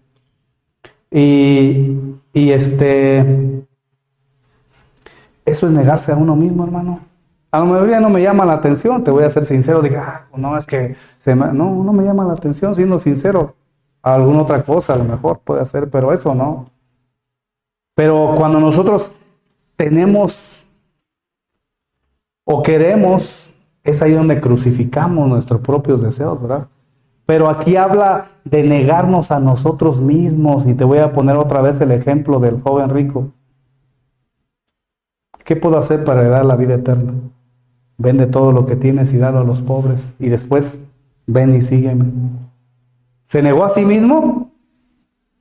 Eso es negarse a uno mismo, hermano. A lo mejor ya no me llama la atención, te voy a ser sincero, digo, no, es que no me llama la atención, siendo sincero. Alguna otra cosa a lo mejor puede hacer, pero eso no. Pero cuando nosotros tenemos o queremos, es ahí donde crucificamos nuestros propios deseos, ¿verdad? Pero aquí habla de negarnos a nosotros mismos, y te voy a poner otra vez el ejemplo del joven rico. ¿Qué puedo hacer para heredar la vida eterna? Vende todo lo que tienes y dalo a los pobres, y después ven y sígueme. ¿Se negó a sí mismo?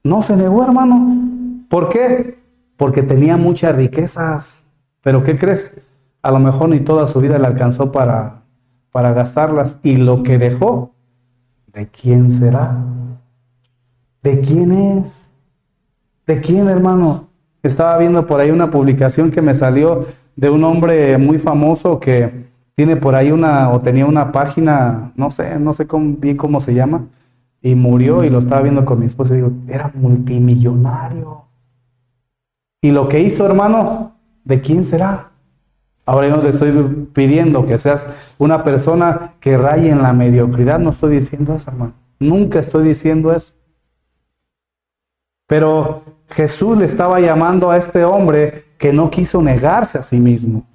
No se negó, hermano. ¿Por qué? Porque tenía muchas riquezas. ¿Pero qué crees? A lo mejor ni toda su vida le alcanzó para gastarlas. Y lo que dejó, ¿de quién será? ¿De quién es? ¿De quién, hermano? Estaba viendo por ahí una publicación que me salió de un hombre muy famoso que tiene por ahí o tenía una página, no sé bien cómo se llama, y murió y lo estaba viendo con mi esposa y digo, era multimillonario. Y lo que hizo, hermano, ¿de quién será? Ahora yo no te estoy pidiendo que seas una persona que raye en la mediocridad, no estoy diciendo eso, hermano. Nunca estoy diciendo eso. Pero Jesús le estaba llamando a este hombre que no quiso negarse a sí mismo.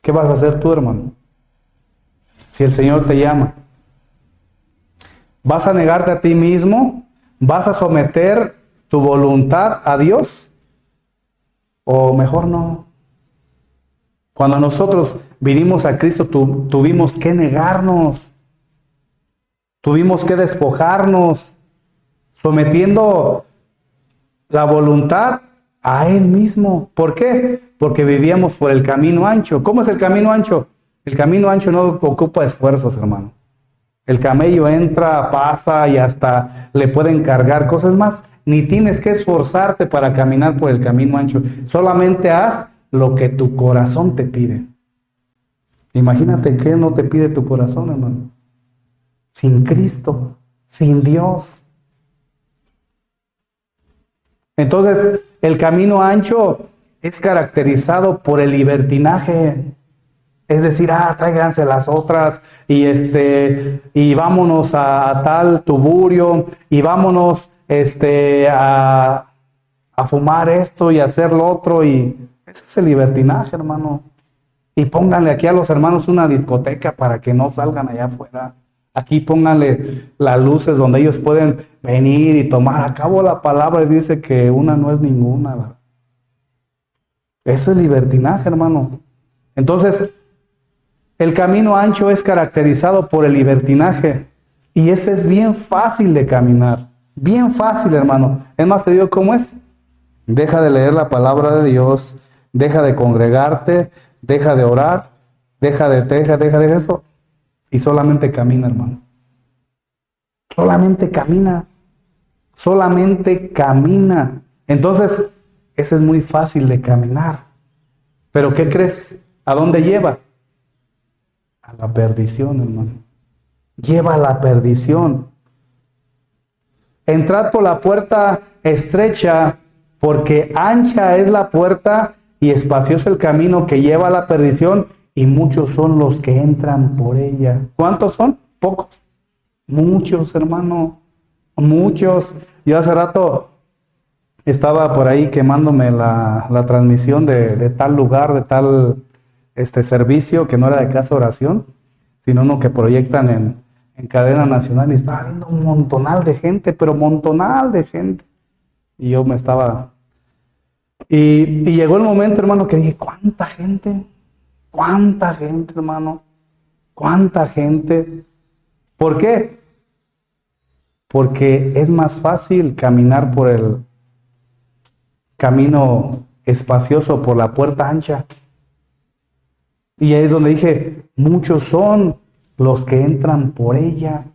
¿Qué vas a hacer tú, hermano? Si el Señor te llama. ¿Vas a negarte a ti mismo? ¿Vas a someter tu voluntad a Dios? O mejor no. Cuando nosotros vinimos a Cristo, tuvimos que negarnos. Tuvimos que despojarnos, sometiendo la voluntad a Él mismo. ¿Por qué? Porque vivíamos por el camino ancho. ¿Cómo es el camino ancho? El camino ancho no ocupa esfuerzos, hermano. El camello entra, pasa y hasta le pueden cargar cosas más. Ni tienes que esforzarte para caminar por el camino ancho. Solamente haz lo que tu corazón te pide. Imagínate qué no te pide tu corazón, hermano. Sin Cristo, sin Dios. Entonces, el camino ancho es caracterizado por el libertinaje. Es decir, tráiganse las otras y vámonos a tal tuburio y vámonos a fumar esto y hacer lo otro, y ese es el libertinaje, hermano. Y pónganle aquí a los hermanos una discoteca para que no salgan allá afuera. Aquí pónganle las luces donde ellos pueden venir y tomar. Acabo la palabra y dice que una no es ninguna, ¿verdad? Eso es libertinaje, hermano. Entonces, el camino ancho es caracterizado por el libertinaje. Y ese es bien fácil de caminar. Bien fácil, hermano. Es más, te digo cómo es. Deja de leer la palabra de Dios. Deja de congregarte. Deja de orar. Deja esto. Y solamente camina, hermano. Solamente camina. Solamente camina. Entonces, ese es muy fácil de caminar. Pero ¿qué crees? ¿A dónde lleva? A la perdición, hermano. Lleva a la perdición. Entrad por la puerta estrecha, porque ancha es la puerta y espacioso el camino que lleva a la perdición, y muchos son los que entran por ella. ¿Cuántos son? Pocos. Muchos, hermano. Muchos. Yo hace rato estaba por ahí quemándome la transmisión de tal lugar, de tal servicio que no era de casa oración, sino uno que proyectan en cadena nacional, y estaba viendo un montonal de gente, pero montonal de gente. Y yo me estaba... Y llegó el momento, hermano, que dije, ¿cuánta gente? ¿Cuánta gente, hermano? ¿Cuánta gente? ¿Por qué? Porque es más fácil caminar por el camino espacioso, por la puerta ancha. Y ahí es donde dije, muchos son los que entran por ella.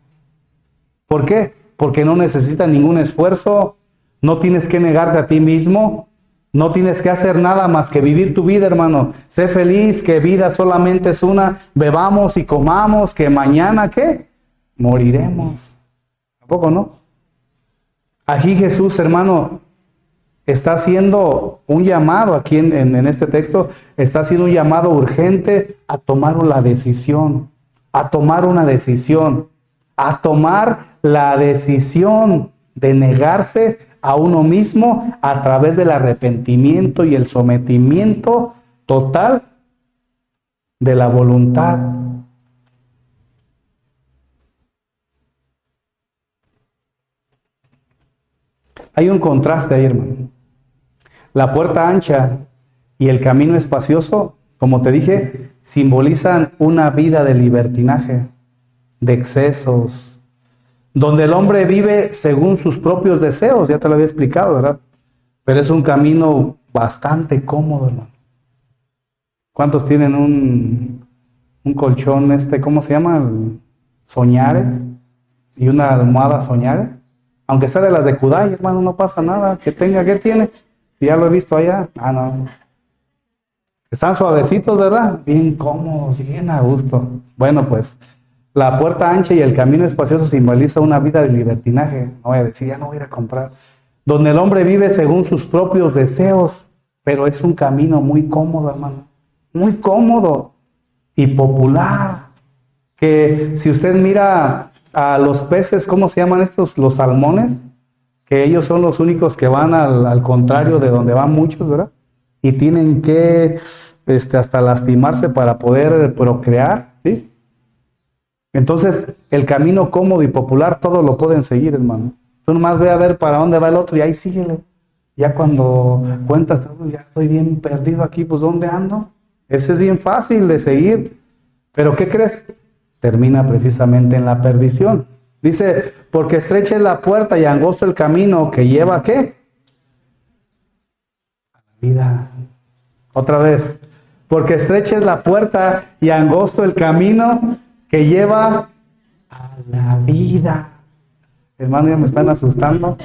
¿Por qué? Porque no necesitan ningún esfuerzo, no tienes que negarte a ti mismo, no tienes que hacer nada más que vivir tu vida, hermano. Sé feliz, que vida solamente es una, bebamos y comamos, que mañana, ¿qué? Moriremos. ¿Tampoco no? Aquí Jesús, hermano, está haciendo un llamado aquí en este texto, está haciendo un llamado urgente a tomar la decisión, a tomar una decisión, a tomar la decisión de negarse a uno mismo a través del arrepentimiento y el sometimiento total de la voluntad. Hay un contraste ahí, hermano. La puerta ancha y el camino espacioso, como te dije, simbolizan una vida de libertinaje, de excesos, donde el hombre vive según sus propios deseos, ya te lo había explicado, ¿verdad? Pero es un camino bastante cómodo, hermano. ¿Cuántos tienen un colchón, cómo se llama? El Soñare, y una almohada Soñare? Aunque sea de las de Kudai, hermano, no pasa nada. Que tenga, ¿qué tiene? Si ya lo he visto allá. No. Están suavecitos, ¿verdad? Bien cómodos, bien a gusto. Bueno, pues la puerta ancha y el camino espacioso simboliza una vida de libertinaje. No voy a decir, ya no voy a ir a comprar. Donde el hombre vive según sus propios deseos, pero es un camino muy cómodo, hermano. Muy cómodo y popular. Que si usted mira a los peces, ¿cómo se llaman estos? Los salmones, que ellos son los únicos que van al contrario de donde van muchos, ¿verdad? Y tienen que hasta lastimarse para poder procrear, ¿sí? Entonces, el camino cómodo y popular, todos lo pueden seguir, hermano. Tú nomás ve a ver para dónde va el otro y ahí síguele. Ya cuando cuentas, ya estoy bien perdido aquí, pues ¿dónde ando? Ese es bien fácil de seguir. Pero ¿qué crees? Termina precisamente en la perdición. Dice, porque estrecha es la puerta y angosto el camino que lleva ¿a qué? A la vida. Otra vez. Porque estrecha es la puerta y angosto el camino que lleva a la vida. Hermano, ya me están asustando.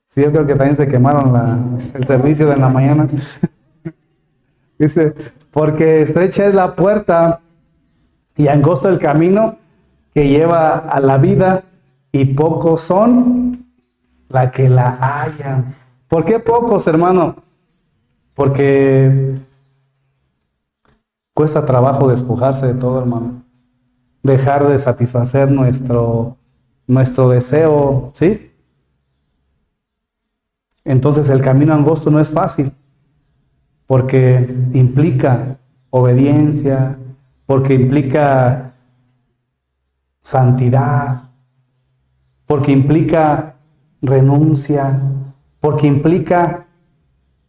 Sí, yo creo que también se quemaron el servicio de la mañana. Dice, porque estrecha es la puerta y angosto el camino que lleva a la vida y pocos son la que la hallan. ¿Por qué pocos, hermano? Porque cuesta trabajo despojarse de todo, hermano. Dejar de satisfacer nuestro deseo, ¿sí? Entonces el camino angosto no es fácil, porque implica obediencia, porque implica santidad, porque implica renuncia, porque implica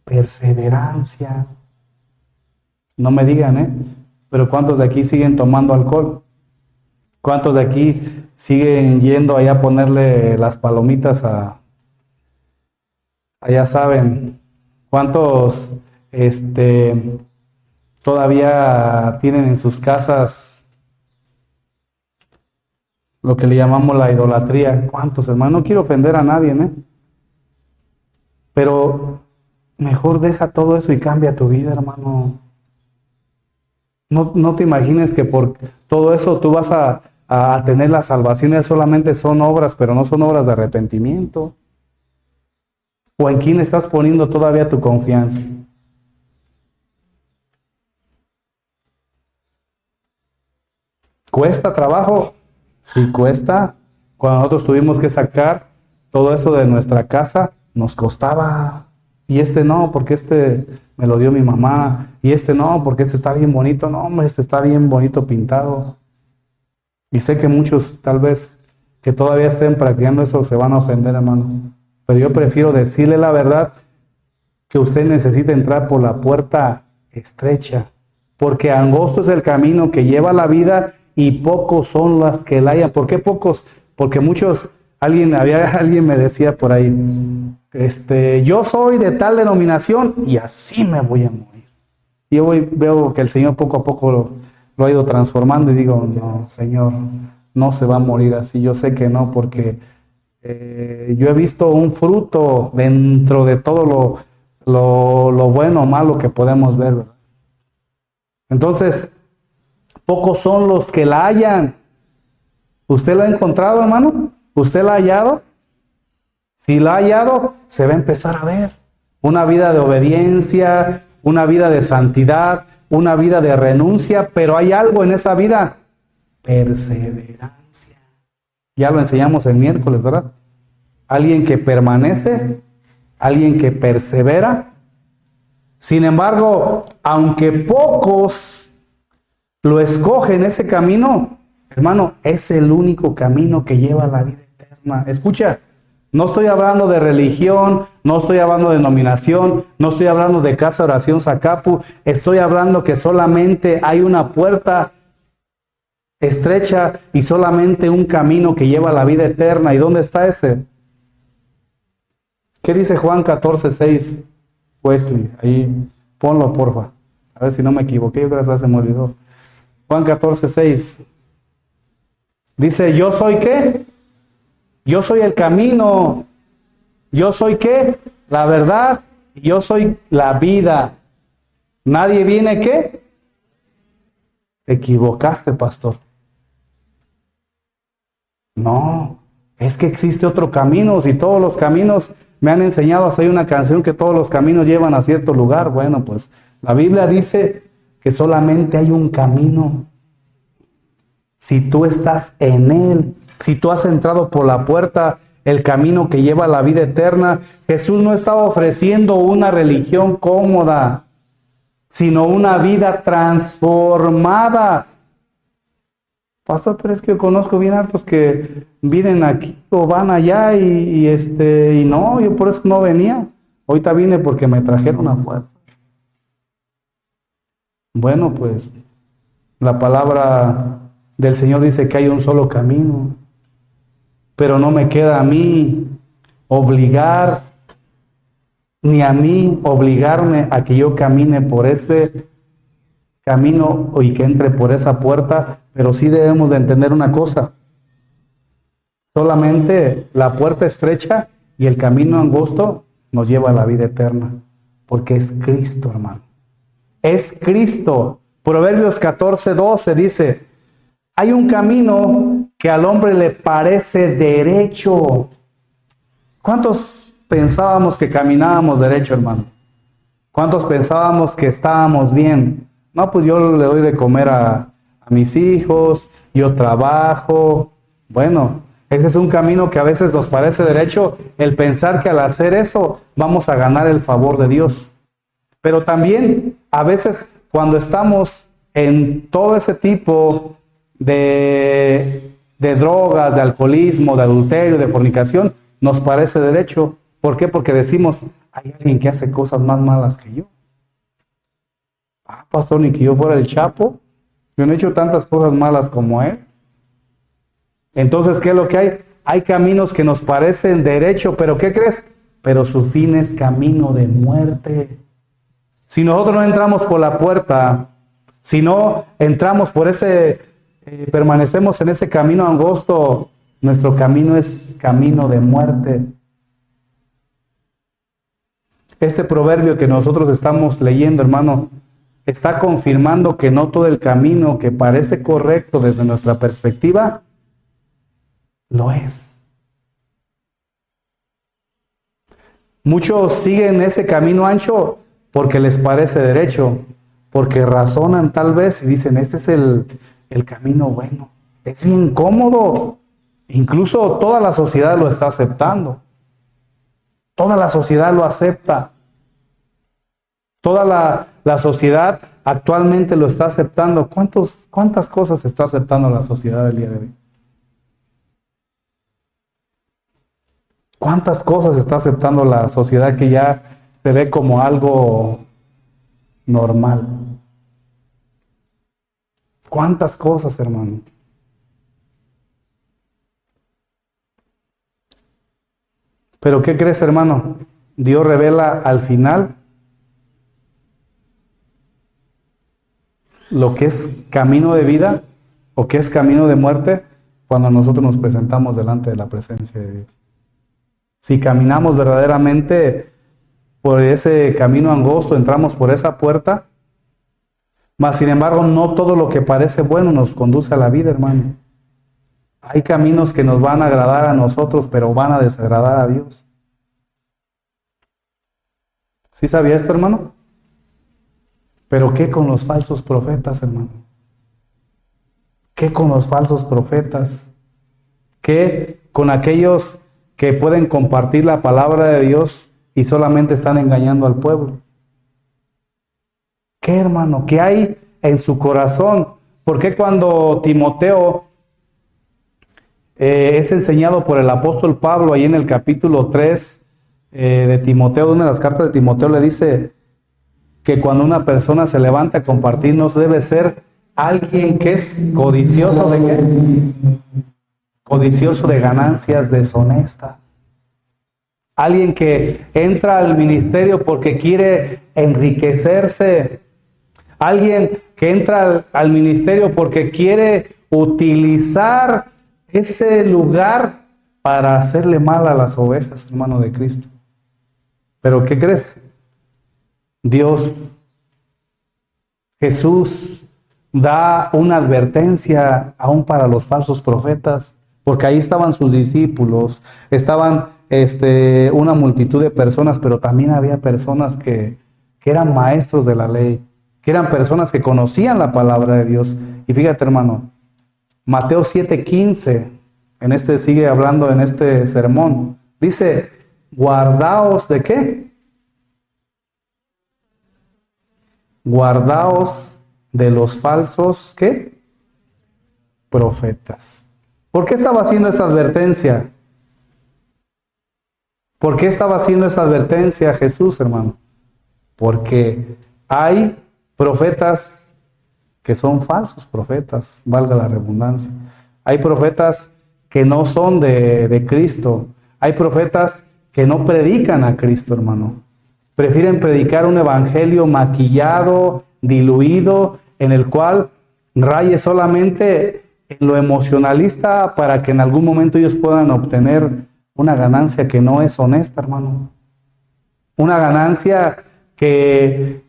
perseverancia. No me digan, pero ¿cuántos de aquí siguen tomando alcohol? ¿Cuántos de aquí siguen yendo allá a ponerle las palomitas allá saben? ¿Cuántos todavía tienen en sus casas lo que le llamamos la idolatría? ¿Cuántos, hermano? No quiero ofender a nadie, pero mejor deja todo eso y cambia tu vida, hermano. No te imagines que por todo eso tú vas a tener la salvación. Solamente son obras, pero no son obras de arrepentimiento. ¿O en quién estás poniendo todavía tu confianza? ¿Cuesta trabajo? Sí, cuesta. Cuando nosotros tuvimos que sacar todo eso de nuestra casa, nos costaba. Y no, porque me lo dio mi mamá. Y no, porque está bien bonito. No, hombre, está bien bonito pintado. Y sé que muchos, tal vez, que todavía estén practicando eso, se van a ofender, hermano. Pero yo prefiero decirle la verdad, que usted necesita entrar por la puerta estrecha. Porque angosto es el camino que lleva a la vida y pocos son las que la hallan. ¿Por qué pocos? Porque muchos, alguien me decía por ahí, yo soy de tal denominación y así me voy a morir. Y yo veo que el Señor poco a poco lo ha ido transformando y digo, no, Señor, no se va a morir así. Yo sé que no, porque yo he visto un fruto dentro de todo lo bueno o malo que podemos ver, ¿verdad? Entonces, pocos son los que la hallan. ¿Usted la ha encontrado, hermano? ¿Usted la ha hallado? Si la ha hallado, se va a empezar a ver una vida de obediencia, una vida de santidad, una vida de renuncia, pero hay algo en esa vida: perseverancia. Ya lo enseñamos el miércoles, ¿verdad? Alguien que permanece, alguien que persevera. Sin embargo, aunque pocos lo escogen ese camino, hermano, es el único camino que lleva a la vida eterna. Escucha, no estoy hablando de religión, no estoy hablando de denominación, no estoy hablando de Casa Oración Zacapu, estoy hablando que solamente hay una puerta estrecha y solamente un camino que lleva a la vida eterna. ¿Y dónde está ese? ¿Qué dice Juan 14:6? Wesley, ahí, ponlo porfa. A ver si no me equivoqué, yo creo que se me olvidó. Juan 14:6. Dice, ¿yo soy qué? Yo soy el camino. ¿Yo soy qué? La verdad. Yo soy la vida. Nadie viene, ¿qué? Te equivocaste, pastor. No, es que existe otro camino. Si todos los caminos me han enseñado, hasta hay una canción que todos los caminos llevan a cierto lugar. Bueno, pues la Biblia dice que solamente hay un camino. Si tú estás en Él, si tú has entrado por la puerta, el camino que lleva a la vida eterna, Jesús no estaba ofreciendo una religión cómoda, sino una vida transformada. Pastor, pero es que yo conozco bien hartos que vienen aquí o van allá y no, yo por eso no venía. Ahorita vine porque me trajeron a fuerza. Bueno, pues la palabra del Señor dice que hay un solo camino, pero no me queda a mí obligar, ni a mí obligarme a que yo camine por ese camino y que entre por esa puerta, pero sí debemos de entender una cosa. Solamente la puerta estrecha y el camino angosto nos lleva a la vida eterna, porque es Cristo, hermano. Es Cristo. Proverbios 14:12 dice, hay un camino que al hombre le parece derecho. ¿Cuántos pensábamos que caminábamos derecho, hermano? ¿Cuántos pensábamos que estábamos bien? No, pues yo le doy de comer a mis hijos, yo trabajo. Bueno, ese es un camino que a veces nos parece derecho, el pensar que al hacer eso vamos a ganar el favor de Dios. Pero también a veces cuando estamos en todo ese tipo de drogas, de alcoholismo, de adulterio, de fornicación, nos parece derecho. ¿Por qué? Porque decimos, hay alguien que hace cosas más malas que yo. Ah, pastor, ni que yo fuera el Chapo. Yo no he hecho tantas cosas malas como él. Entonces, ¿qué es lo que hay? Hay caminos que nos parecen derecho, pero ¿qué crees? Pero su fin es camino de muerte. Si nosotros no entramos por la puerta, si no entramos por ese, permanecemos en ese camino angosto, nuestro camino es camino de muerte. Este proverbio que nosotros estamos leyendo, hermano, está confirmando que no todo el camino que parece correcto desde nuestra perspectiva, lo es. Muchos siguen ese camino ancho porque les parece derecho, porque razonan tal vez y dicen, este es el camino bueno. Es bien cómodo. Incluso toda la sociedad lo está aceptando. Toda la sociedad lo acepta. Toda la sociedad actualmente lo está aceptando. ¿Cuántas cosas está aceptando la sociedad el día de hoy? ¿Cuántas cosas está aceptando la sociedad que ya se ve como algo normal? ¿Cuántas cosas, hermano? Pero ¿qué crees, hermano? Dios revela al final lo que es camino de vida o que es camino de muerte cuando nosotros nos presentamos delante de la presencia de Dios. Si caminamos verdaderamente por ese camino angosto, entramos por esa puerta, mas sin embargo no todo lo que parece bueno nos conduce a la vida, hermano. Hay caminos que nos van a agradar a nosotros, pero van a desagradar a Dios. ¿Sí sabía esto, hermano? Pero ¿qué con los falsos profetas, hermano? ¿Qué con los falsos profetas? ¿Qué con aquellos que pueden compartir la palabra de Dios y solamente están engañando al pueblo? ¿Qué, hermano? ¿Qué hay en su corazón? ¿Por qué cuando Timoteo es enseñado por el apóstol Pablo ahí en el capítulo 3 de Timoteo, una de las cartas de Timoteo, le dice que cuando una persona se levanta a compartir no debe ser alguien que es codicioso de qué? Codicioso de ganancias deshonestas. Alguien que entra al ministerio porque quiere enriquecerse. Alguien que entra al ministerio porque quiere utilizar ese lugar para hacerle mal a las ovejas, hermano de Cristo. Pero ¿qué crees? Dios Jesús da una advertencia aún para los falsos profetas, porque ahí estaban sus discípulos, estaban una multitud de personas, pero también había personas que eran maestros de la ley, que eran personas que conocían la palabra de Dios. Y fíjate, hermano, Mateo 7:15, sigue hablando en este sermón, dice, guardaos ¿de qué? Guardaos de los falsos, ¿qué? Profetas. ¿Por qué estaba haciendo esa advertencia? ¿Por qué estaba haciendo esa advertencia Jesús, hermano? Porque hay profetas que son falsos profetas, valga la redundancia. Hay profetas que no son de Cristo. Hay profetas que no predican a Cristo, hermano. Prefieren predicar un evangelio maquillado, diluido, en el cual raye solamente en lo emocionalista para que en algún momento ellos puedan obtener una ganancia que no es honesta, hermano. Una ganancia que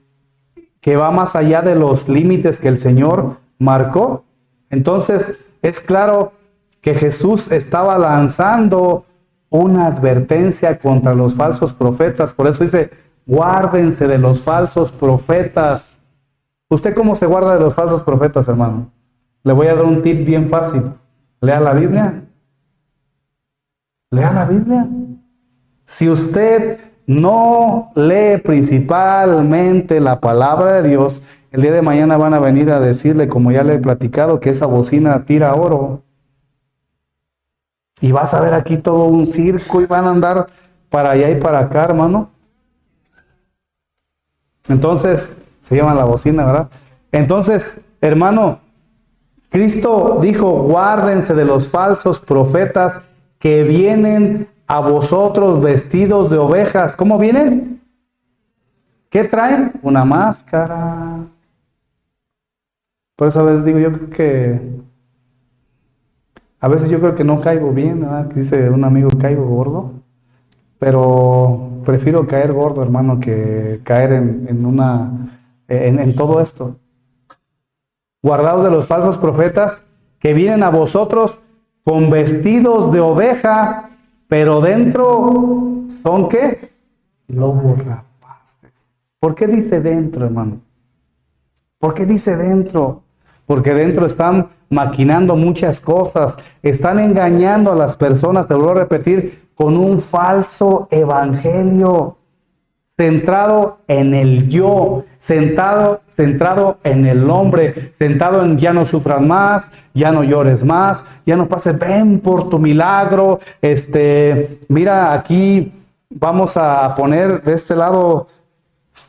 va más allá de los límites que el Señor marcó. Entonces, es claro que Jesús estaba lanzando una advertencia contra los falsos profetas. Por eso dice, guárdense de los falsos profetas. ¿Usted cómo se guarda de los falsos profetas, hermano? Le voy a dar un tip bien fácil. Lea la Biblia. Lea la Biblia. Si usted no lee principalmente la palabra de Dios, el día de mañana van a venir a decirle, como ya le he platicado, que esa bocina tira oro. Y vas a ver aquí todo un circo y van a andar para allá y para acá, hermano. Entonces, se llama la bocina, ¿verdad? Entonces, hermano, Cristo dijo, guárdense de los falsos profetas que vienen a vosotros vestidos de ovejas. ¿Cómo vienen? ¿Qué traen? Una máscara. Por eso a veces digo, a veces yo creo que no caigo bien, ¿verdad? Dice un amigo, caigo gordo. Pero prefiero caer gordo, hermano, que caer en todo esto. Guardaos de los falsos profetas que vienen a vosotros con vestidos de oveja, pero dentro son ¿qué? Lobos rapaces. ¿Por qué dice dentro, hermano? ¿Por qué dice dentro? Porque dentro están maquinando muchas cosas, están engañando a las personas, te vuelvo a repetir, con un falso evangelio, centrado en el yo, centrado en el hombre, centrado en ya no sufras más, ya no llores más, ya no pases, ven por tu milagro, mira aquí vamos a poner de este lado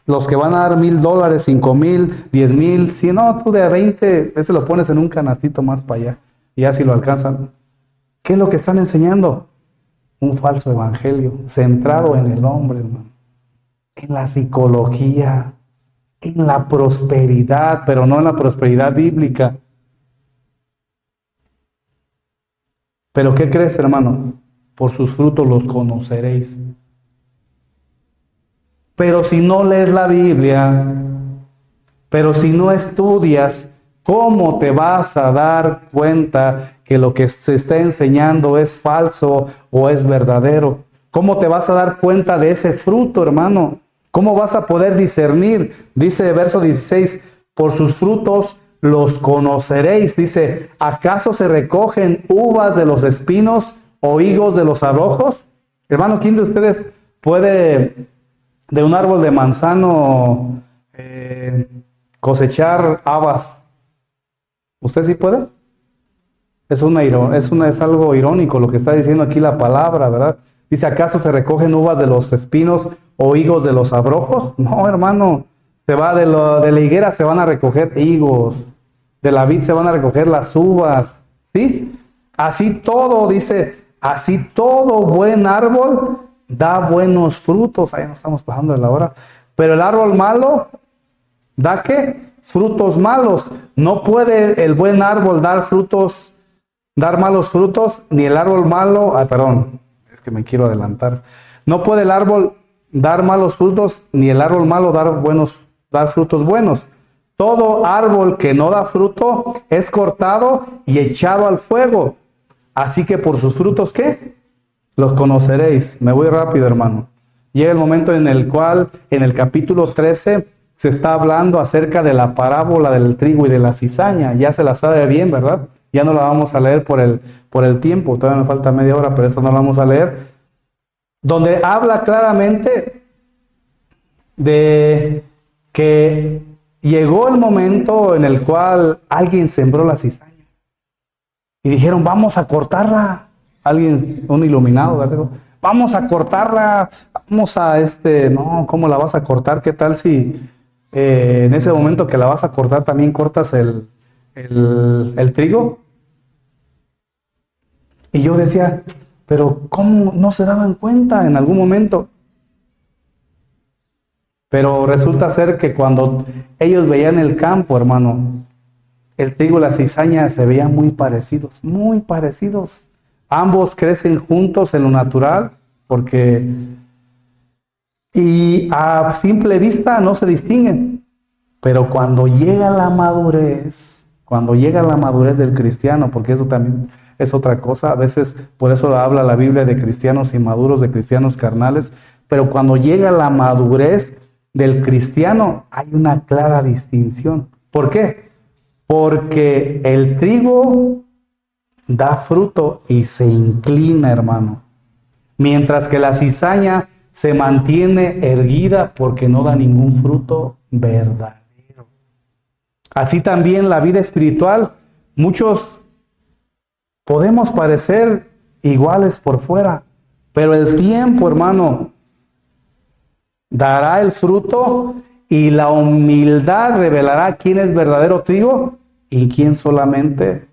los que van a dar $1,000, $5,000, $10,000, si no, tú de 20, ese lo pones en un canastito más para allá, y así lo alcanzan. ¿Qué es lo que están enseñando? Un falso evangelio, centrado en el hombre, hermano, en la psicología, en la prosperidad, pero no en la prosperidad bíblica. ¿Pero qué crees, hermano? Por sus frutos los conoceréis. Pero si no lees la Biblia, pero si no estudias, ¿cómo te vas a dar cuenta que lo que se está enseñando es falso o es verdadero? ¿Cómo te vas a dar cuenta de ese fruto, hermano? ¿Cómo vas a poder discernir? Dice verso 16, por sus frutos los conoceréis. Dice, ¿acaso se recogen uvas de los espinos o higos de los abrojos? Hermano, ¿quién de ustedes puede de un árbol de manzano cosechar habas? ¿Usted sí puede? Es algo irónico lo que está diciendo aquí la palabra, ¿verdad? Dice, ¿acaso se recogen uvas de los espinos o higos de los abrojos? No, hermano, se va de la higuera se van a recoger higos, de la vid se van a recoger las uvas, ¿sí? Así todo, dice, así todo buen árbol da buenos frutos. Ahí nos estamos pasando de la hora. Pero el árbol malo, ¿da qué? Frutos malos. No puede el buen árbol dar malos frutos, ni el árbol malo, es que me quiero adelantar. No puede el árbol dar malos frutos, ni el árbol malo dar frutos buenos. todo árbol que no da fruto es cortado y echado al fuego. Así que por sus frutos, ¿qué? Los conoceréis. Me voy rápido, hermano. Llega el momento en el cual, en el capítulo 13, se está hablando acerca de la parábola del trigo y de la cizaña. Ya se la sabe bien, ¿verdad? Ya no la vamos a leer por el tiempo. Todavía me falta media hora, pero esta no la vamos a leer. Donde habla claramente de que llegó el momento en el cual alguien sembró la cizaña. Y dijeron, vamos a cortarla. Alguien, un iluminado, ¿verdad? Vamos a cortarla. Vamos a no, ¿cómo la vas a cortar? ¿Qué tal si en ese momento que la vas a cortar también cortas el trigo? Y yo decía, pero ¿cómo no se daban cuenta en algún momento? Pero resulta ser que cuando ellos veían el campo, hermano, el trigo y la cizaña se veían muy parecidos, muy parecidos. Ambos crecen juntos en lo natural, y a simple vista no se distinguen. Pero cuando llega la madurez del cristiano, porque eso también es otra cosa, a veces por eso habla la Biblia de cristianos inmaduros, de cristianos carnales, pero cuando llega la madurez del cristiano hay una clara distinción. ¿Por qué? Porque el trigo da fruto y se inclina, hermano, mientras que la cizaña se mantiene erguida porque no da ningún fruto verdadero. Así también la vida espiritual, muchos podemos parecer iguales por fuera, pero el tiempo, hermano, dará el fruto y la humildad revelará quién es verdadero trigo y quién solamente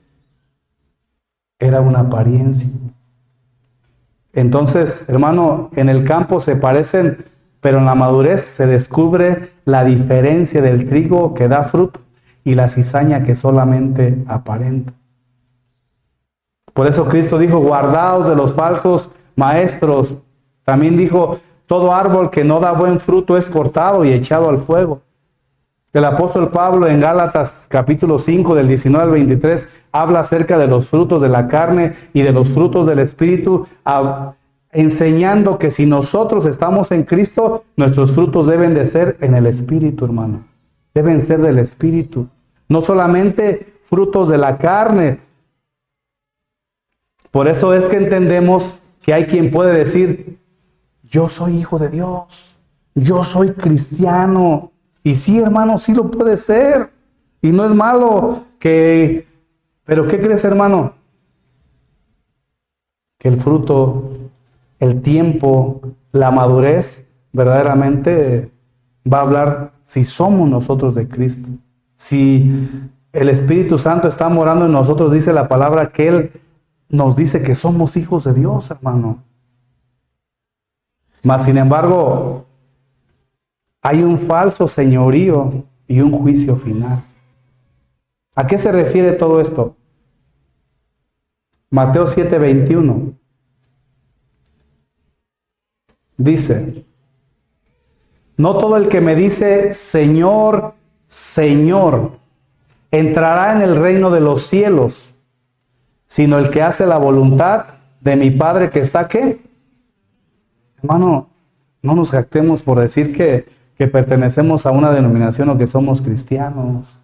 era una apariencia. Entonces, hermano, en el campo se parecen, pero en la madurez se descubre la diferencia del trigo que da fruto y la cizaña que solamente aparenta. Por eso Cristo dijo, guardaos de los falsos maestros. También dijo, todo árbol que no da buen fruto es cortado y echado al fuego. El apóstol Pablo en Gálatas capítulo 5 del 19 al 23 habla acerca de los frutos de la carne y de los frutos del Espíritu, enseñando que si nosotros estamos en Cristo, nuestros frutos deben de ser en el Espíritu, hermano. Deben ser del Espíritu. No solamente frutos de la carne. Por eso es que entendemos que hay quien puede decir, yo soy hijo de Dios, yo soy cristiano. Y sí, hermano, sí lo puede ser. Y no es malo pero ¿qué crees, hermano? Que el fruto, el tiempo, la madurez, verdaderamente va a hablar si somos nosotros de Cristo. Si el Espíritu Santo está morando en nosotros, dice la palabra que Él nos dice que somos hijos de Dios, hermano. Mas, sin embargo, hay un falso señorío y un juicio final. ¿A qué se refiere todo esto? Mateo 7:21 dice, no todo el que me dice Señor, Señor, entrará en el reino de los cielos, sino el que hace la voluntad de mi Padre que está, ¿qué? Hermano, no nos jactemos por decir que pertenecemos a una denominación o que somos cristianos,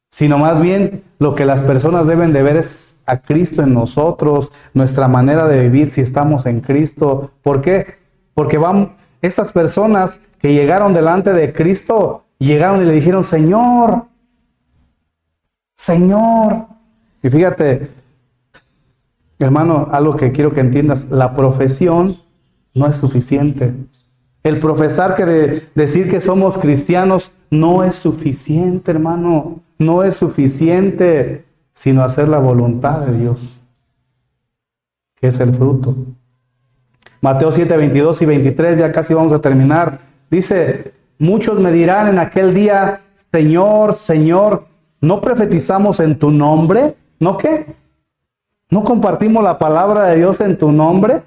sino más bien lo que las personas deben de ver es a Cristo en nosotros, nuestra manera de vivir si estamos en Cristo. ¿Por qué? Porque estas personas que llegaron delante de Cristo, llegaron y le dijeron, Señor, Señor. Y fíjate, hermano, algo que quiero que entiendas, la profesión no es suficiente. El profesar decir que somos cristianos no es suficiente, hermano. No es suficiente, sino hacer la voluntad de Dios, que es el fruto. Mateo 7:22 y 23, ya casi vamos a terminar. Dice, muchos me dirán en aquel día, Señor, Señor, ¿no profetizamos en tu nombre? ¿No qué? ¿No compartimos la palabra de Dios en tu nombre?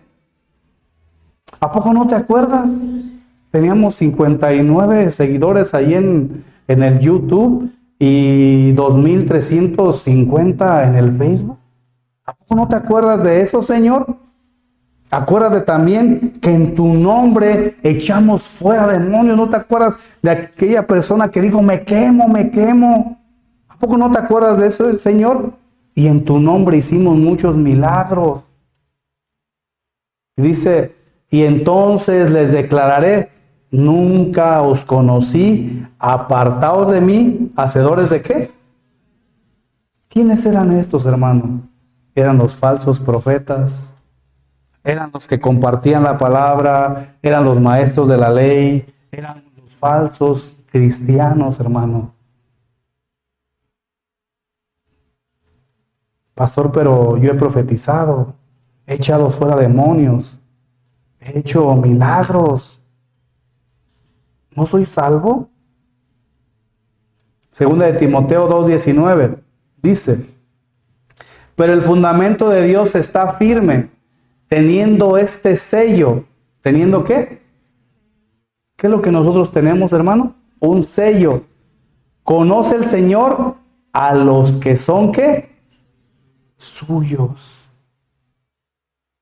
¿A poco no te acuerdas? Teníamos 59 seguidores ahí en en el YouTube y 2,350 en el Facebook. ¿A poco no te acuerdas de eso, Señor? Acuérdate también que en tu nombre echamos fuera demonios. ¿No te acuerdas de aquella persona que dijo, me quemo, me quemo? ¿A poco no te acuerdas de eso, Señor? Y en tu nombre hicimos muchos milagros. Dice, y entonces les declararé, nunca os conocí, apartaos de mí, hacedores de ¿qué? ¿Quiénes eran estos, hermanos? Eran los falsos profetas, eran los que compartían la palabra, eran los maestros de la ley, eran los falsos cristianos, hermano. Pastor, pero yo he profetizado, he echado fuera demonios, he hecho milagros. ¿No soy salvo? Segunda de Timoteo 2:19 dice, pero el fundamento de Dios está firme, teniendo este sello. ¿Teniendo qué? ¿Qué es lo que nosotros tenemos, hermano? Un sello. Conoce el Señor a los que son ¿qué? Suyos.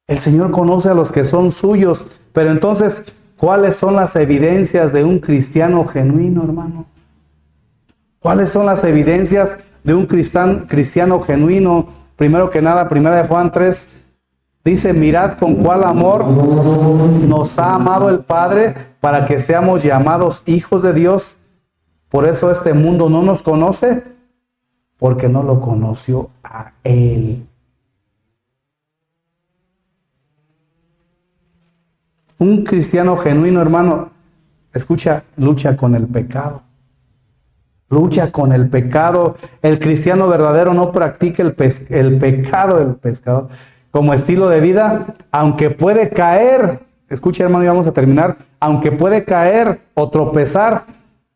El Señor conoce a los que son suyos, pero entonces, ¿cuáles son las evidencias de un cristiano genuino, hermano? ¿Cuáles son las evidencias de un cristiano genuino? Primero que nada, 1 Juan 3 dice, mirad con cuál amor nos ha amado el Padre para que seamos llamados hijos de Dios. Por eso este mundo no nos conoce, porque no lo conoció a Él. Un cristiano genuino, hermano, escucha, lucha con el pecado. Lucha con el pecado. El cristiano verdadero no practica el pecado del pescado como estilo de vida, aunque puede caer. Escucha, hermano, y vamos a terminar. Aunque puede caer o tropezar,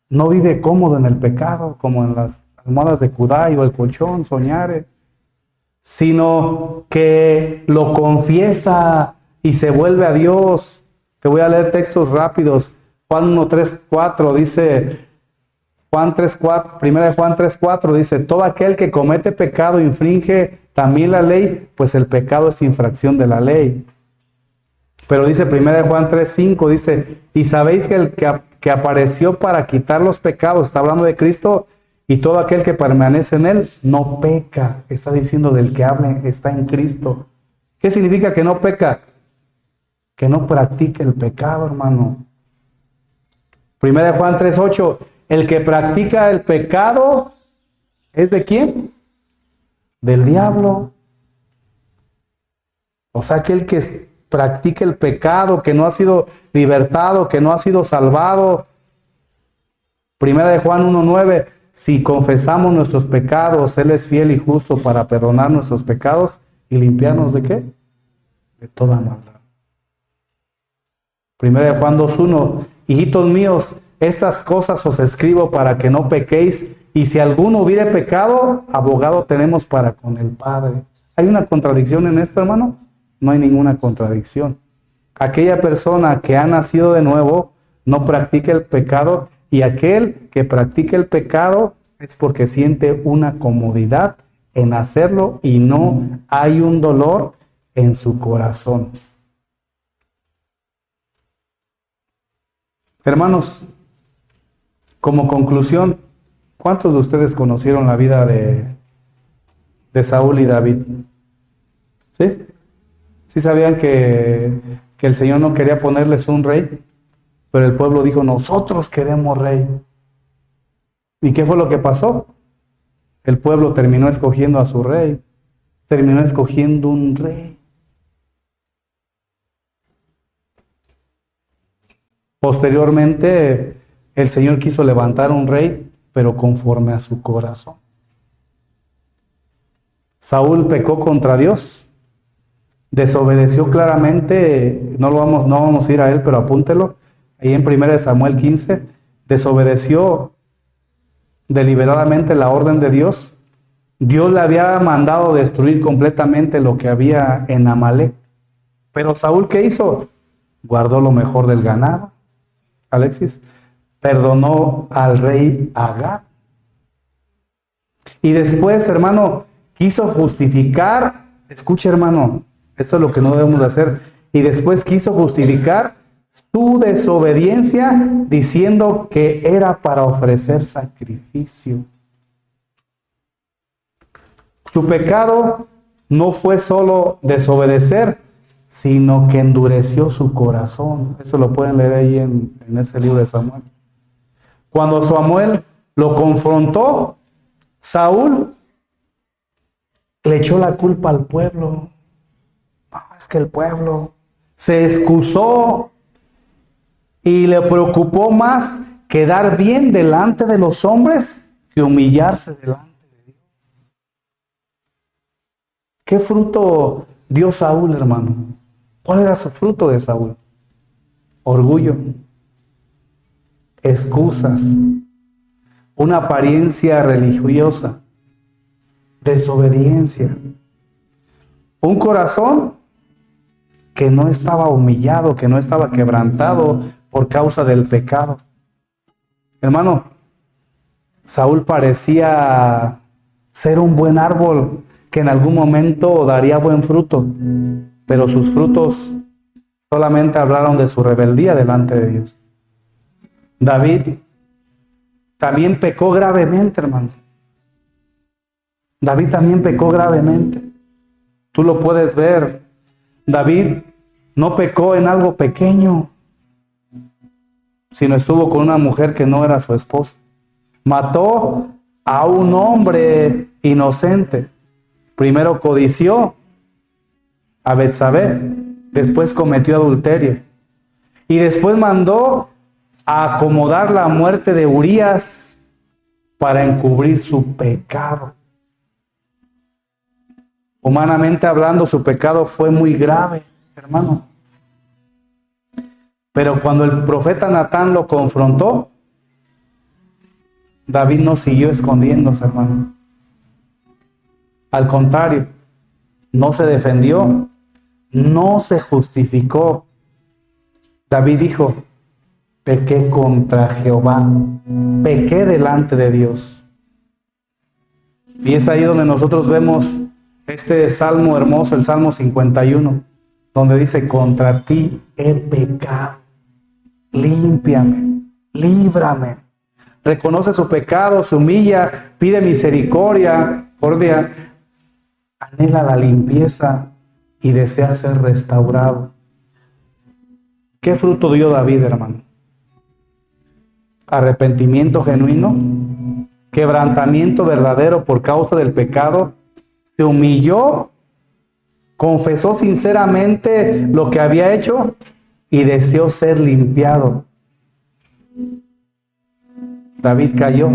no vive cómodo en el pecado, como en las almohadas de Kudai o el colchón, soñare, sino que lo confiesa y se vuelve a Dios. Te voy a leer textos rápidos. Juan 1:3-4 dice, Juan 3:4, primera de Juan 3:4 dice, todo aquel que comete pecado infringe también la ley, pues el pecado es infracción de la ley. Pero dice primera de Juan 3:5, dice, y sabéis que el que apareció para quitar los pecados, está hablando de Cristo, y todo aquel que permanece en él no peca. Está diciendo del que habla está en Cristo. ¿Qué significa que no peca? Que no practique el pecado, hermano. Primera de Juan 3:8, el que practica el pecado, ¿es de quién? Del diablo. O sea, aquel que practica el pecado, que no ha sido libertado, que no ha sido salvado. Primera de Juan 1:9, si confesamos nuestros pecados, Él es fiel y justo para perdonar nuestros pecados y limpiarnos ¿de qué? De toda maldad. Primera de Juan 2:1, hijitos míos, estas cosas os escribo para que no pequéis, y si alguno hubiere pecado, abogado tenemos para con el Padre. ¿Hay una contradicción en esto, hermano? No hay ninguna contradicción. Aquella persona que ha nacido de nuevo no practica el pecado, y aquel que practica el pecado es porque siente una comodidad en hacerlo y no hay un dolor en su corazón. Hermanos, como conclusión, ¿cuántos de ustedes conocieron la vida de Saúl y David? ¿Sí? ¿Sí sabían que el Señor no quería ponerles un rey? Pero el pueblo dijo, nosotros queremos rey. ¿Y qué fue lo que pasó? El pueblo terminó escogiendo a su rey. Terminó escogiendo un rey. Posteriormente, el Señor quiso levantar un rey, pero conforme a su corazón. Saúl pecó contra Dios, desobedeció claramente, no vamos a ir a él, pero apúntelo, ahí en 1 Samuel 15, desobedeció deliberadamente la orden de Dios. Dios le había mandado destruir completamente lo que había en Amalek, pero Saúl, ¿qué hizo? Guardó lo mejor del ganado. Alexis, perdonó al rey Agag. Y después, hermano, quiso justificar, escuche hermano, esto es lo que no debemos de hacer, y después quiso justificar su desobediencia diciendo que era para ofrecer sacrificio. Su pecado no fue solo desobedecer, sino que endureció su corazón. Eso lo pueden leer ahí en ese libro de Samuel. Cuando Samuel lo confrontó, Saúl le echó la culpa al pueblo. No, es que el pueblo se excusó y le preocupó más quedar bien delante de los hombres que humillarse delante de Dios. ¿Qué fruto dio Saúl, hermano? ¿Cuál era su fruto de Saúl? Orgullo, excusas, una apariencia religiosa, desobediencia, un corazón que no estaba humillado, que no estaba quebrantado por causa del pecado. Hermano, Saúl parecía ser un buen árbol que en algún momento daría buen fruto, pero sus frutos solamente hablaron de su rebeldía delante de Dios. David también pecó gravemente, hermano. David también pecó gravemente. Tú lo puedes ver. David no pecó en algo pequeño, sino estuvo con una mujer que no era su esposa. Mató a un hombre inocente. Primero codició a Betsabé, después cometió adulterio y después mandó a acomodar la muerte de Urías para encubrir su pecado. Humanamente hablando, su pecado fue muy grave, hermano. Pero cuando el profeta Natán lo confrontó, David no siguió escondiéndose, hermano. Al contrario, no se defendió, no se justificó. David dijo: pequé contra Jehová, pequé delante de Dios. Y es ahí donde nosotros vemos este salmo hermoso, el Salmo 51, donde dice: contra ti he pecado, límpiame, líbrame. Reconoce su pecado, se humilla, pide misericordia, anhela la limpieza y desea ser restaurado. ¿Qué fruto dio David, hermano? Arrepentimiento genuino, quebrantamiento verdadero por causa del pecado, se humilló, confesó sinceramente lo que había hecho y deseó ser limpiado. David cayó,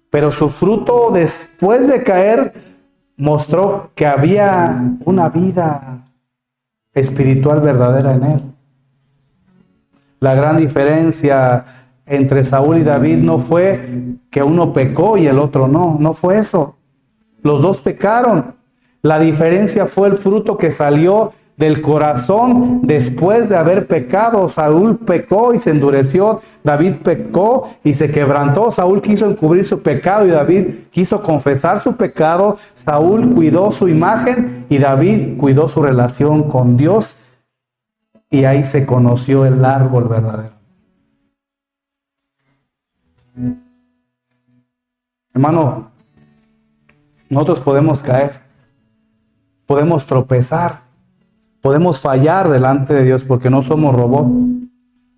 pero su fruto después de caer mostró que había una vida espiritual verdadera en él. La gran diferencia entre Saúl y David no fue que uno pecó y el otro no, no fue eso. Los dos pecaron. La diferencia fue el fruto que salió del corazón después de haber pecado. Saúl pecó y se endureció. David pecó y se quebrantó. Saúl quiso encubrir su pecado y David quiso confesar su pecado. Saúl cuidó su imagen y David cuidó su relación con Dios. Y ahí se conoció el árbol verdadero. Hermano, nosotros podemos caer, podemos tropezar, podemos fallar delante de Dios porque no somos robots,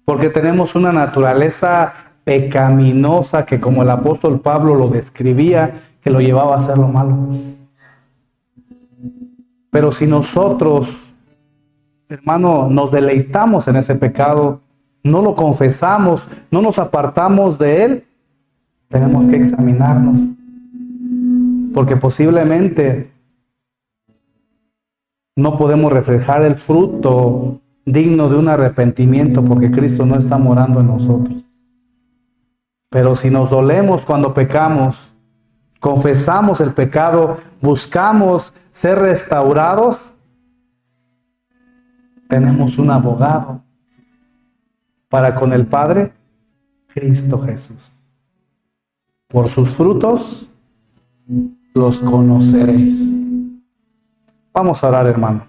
porque tenemos una naturaleza pecaminosa que, como el apóstol Pablo lo describía, que lo llevaba a hacer lo malo. Pero si nosotros, hermano, nos deleitamos en ese pecado, no lo confesamos, no nos apartamos de él, tenemos que examinarnos. Porque posiblemente no podemos reflejar el fruto digno de un arrepentimiento porque Cristo no está morando en nosotros. Pero si nos dolemos cuando pecamos, confesamos el pecado, buscamos ser restaurados, tenemos un abogado para con el Padre Cristo Jesús. Por sus frutos los conoceréis. Vamos a orar, hermano.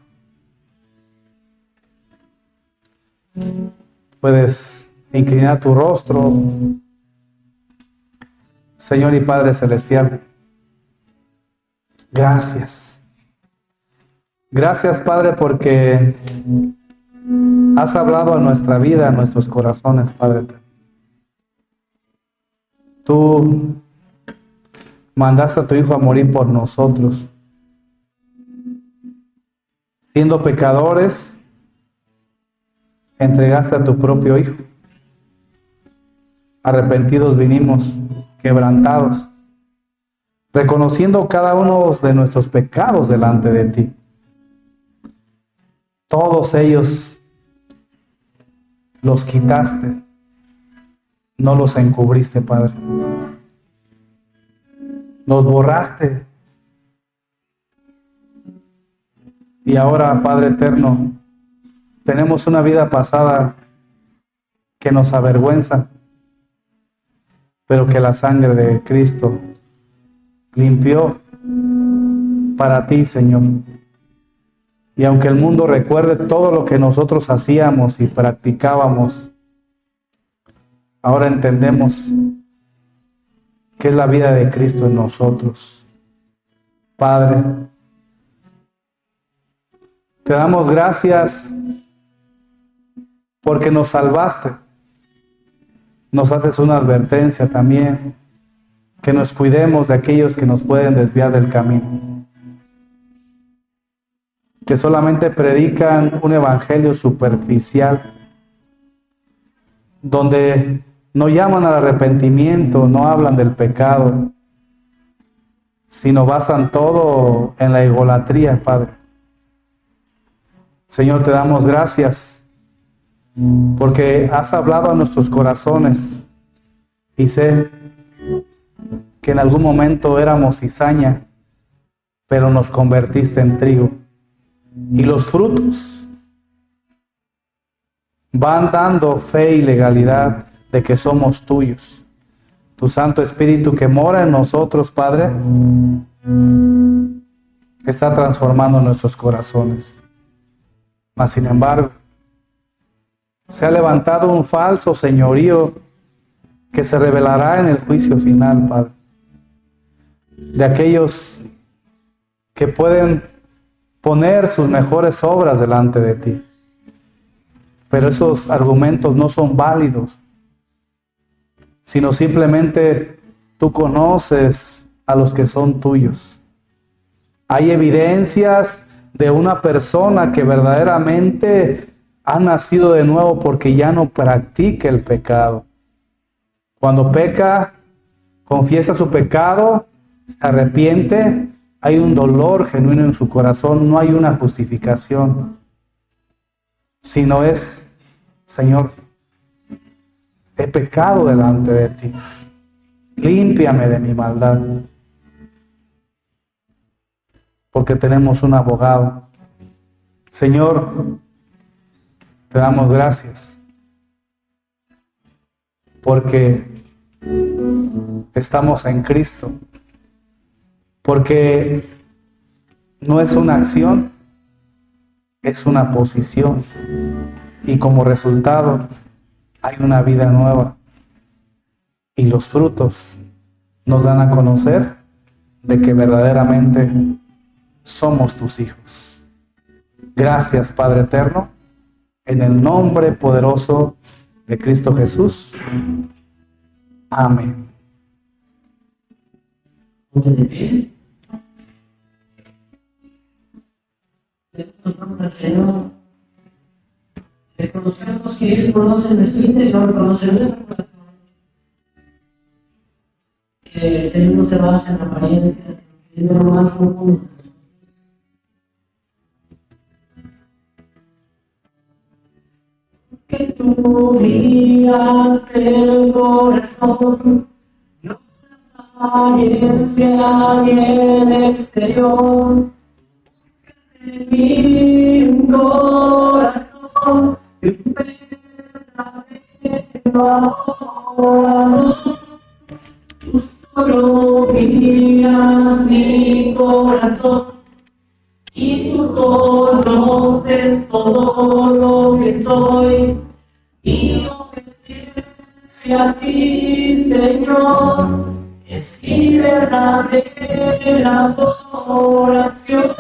Puedes inclinar tu rostro. Señor y Padre Celestial, gracias. Gracias, Padre, porque has hablado a nuestra vida, a nuestros corazones, Padre. Tú mandaste a tu Hijo a morir por nosotros. Siendo pecadores, entregaste a tu propio Hijo. Arrepentidos vinimos, quebrantados, reconociendo cada uno de nuestros pecados delante de ti. Todos ellos los quitaste, no los encubriste, Padre. Los borraste. Y ahora, Padre eterno, tenemos una vida pasada que nos avergüenza, pero que la sangre de Cristo limpió para ti, Señor. Y aunque el mundo recuerde todo lo que nosotros hacíamos y practicábamos, ahora entendemos que es la vida de Cristo en nosotros. Padre, te damos gracias porque nos salvaste. Nos haces una advertencia también, que nos cuidemos de aquellos que nos pueden desviar del camino, que solamente predican un evangelio superficial, donde no llaman al arrepentimiento, no hablan del pecado, sino basan todo en la idolatría, Padre. Señor, te damos gracias porque has hablado a nuestros corazones y sé que en algún momento éramos cizaña, pero nos convertiste en trigo. Y los frutos van dando fe y legalidad de que somos tuyos. Tu Santo Espíritu que mora en nosotros, Padre, está transformando nuestros corazones. Mas sin embargo, se ha levantado un falso señorío que se revelará en el juicio final, Padre. De aquellos que pueden poner sus mejores obras delante de ti. Pero esos argumentos no son válidos, sino simplemente tú conoces a los que son tuyos. Hay evidencias de una persona que verdaderamente ha nacido de nuevo porque ya no practica el pecado. Cuando peca, confiesa su pecado, se arrepiente, hay un dolor genuino en su corazón, no hay una justificación, sino es, Señor, he pecado delante de ti, límpiame de mi maldad, porque tenemos un abogado. Señor, te damos gracias, porque estamos en Cristo, porque no es una acción, es una posición, y como resultado hay una vida nueva, y los frutos nos dan a conocer de que verdaderamente somos tus hijos. Gracias, Padre eterno, en el nombre poderoso de Cristo Jesús. Amén. Nos vamos al Señor, reconocemos que Él conoce nuestro interior, conoce nuestro corazón, que el Señor no se basa en apariencias, sino en lo más profundo. Que tú miras el corazón, no la apariencia ni el exterior. En mi corazón, un verdadero amor. Tú solo miras mi corazón y tú conoces todo lo que soy. Mi obediencia a ti, Señor, es mi verdadera adoración.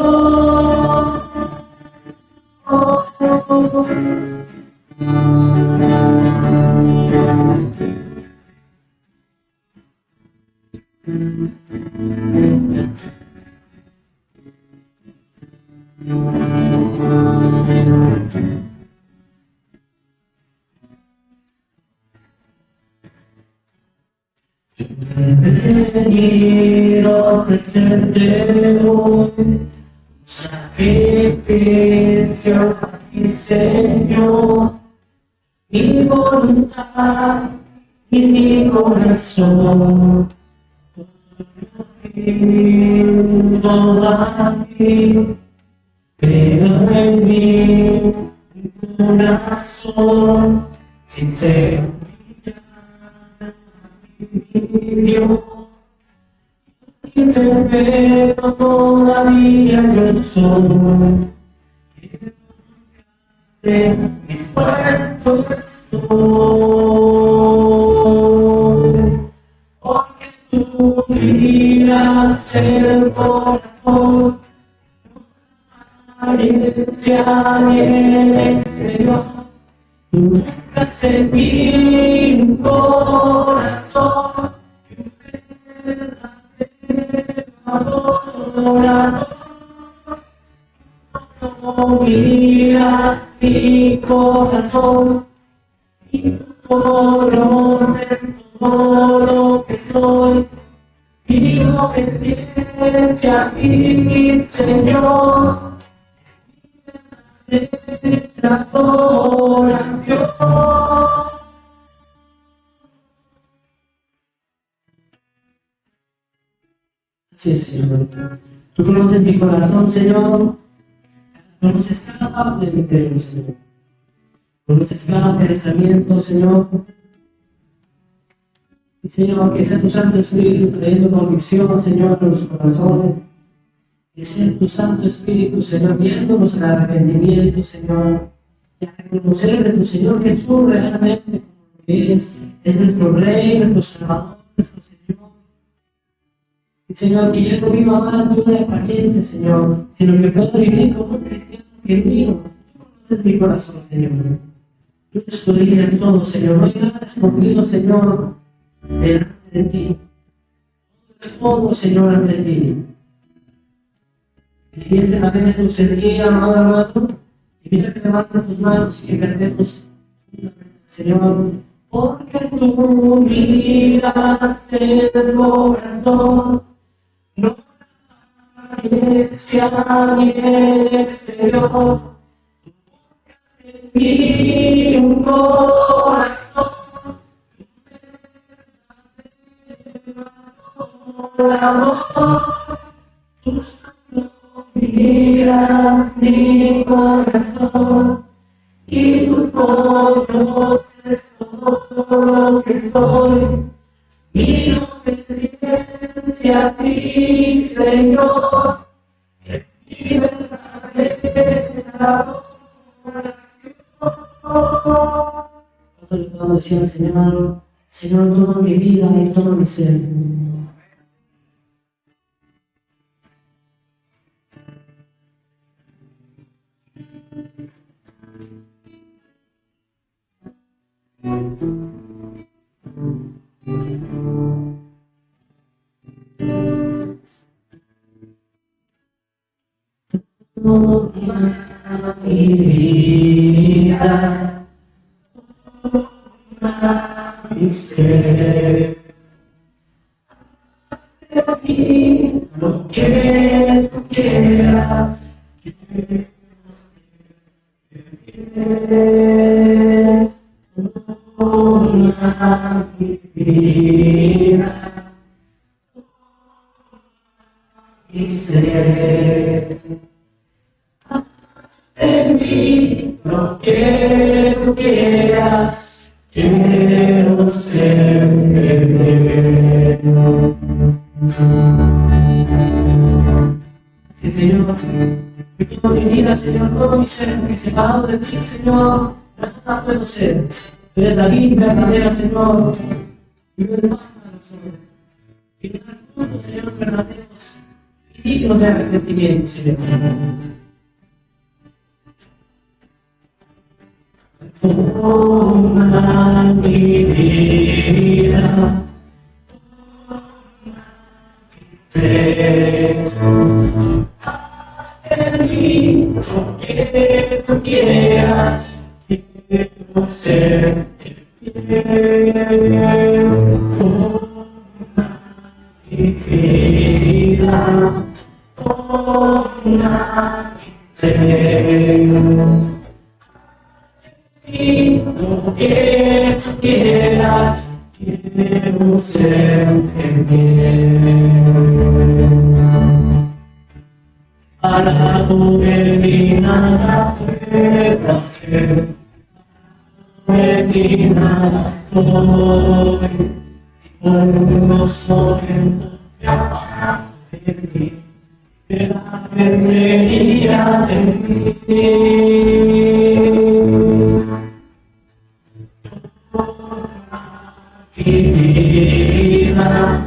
Venir a ofrecerte hoy un sacrificio a ti, Señor, mi voluntad y mi corazón. Todo a ti, pero en mí un corazón sincero. Dios, que perfecto todavía yo soy, dispuesto estoy, porque tú miras el corazón, apariencia y el exterior. Tú dejas en mí un corazón que verdadero adorador. No miras mi corazón y tú conoces todo lo que soy. Mi obediencia a ti, Señor, es mi adoración. Sí, Señor. Tú conoces mi corazón, Señor. Conoces cada parte de mi interior, Señor. Conoces cada pensamiento, Señor. Y, Señor, que sea tu Santo Espíritu trayendo convicción, Señor, en los corazones. Que sea tu Santo Espíritu, Señor, guiándonos al arrepentimiento, Señor. Y a reconocer nuestro Señor Jesús realmente como que es nuestro Rey, nuestro Salvador, nuestro Señor. Y, Señor, que yo no viva más de una apariencia, Señor, sino que puedo vivir como un cristiano genuino. Tú conoces mi corazón, Señor. Tú escudriñas todo, Señor. No hay nada escondido, Señor, delante de ti. Es todo, Señor, ante ti. Y si ese también es tu sentir, amado hermano, invita a que levantes tus manos y que cantemos, Señor, porque tú miras el corazón, no la apariencia ni el exterior. Tú buscas en mí un corazón, tus miras mi corazón y tú conoces todo lo que soy. Mi obediencia a ti, Señor, es mi verdadera adoración. Cuando le puedo decir al Señor, Señor, toda mi vida y todo mi ser. Toda mi vida, toda mi ser, haz de mí lo que tú quieras. Toda mi vida, mi ser, haz de mí lo que tú quieras, quiero ser eterno. Sí, Señor, yo quiero mi vida, Señor, todo mi ser, que separado de ti, Señor, nada puedo ser. Tú eres la vida verdadera, Señor, y yo hermano a nosotros. Y que juntos, Señor, verdaderos y dignos de arrepentimiento, Señor. Toma mi vida, haz de mí lo que tú quieras, quiero ser fiel. Toma mi vida, toma mi ser. Y lo que tú quieras, quiero ser fiel. Parado de mí nada puedo hacer, de ti nada soy. Si por no soy, entonces aparte de ti, será perseguida de ti. Mi vida,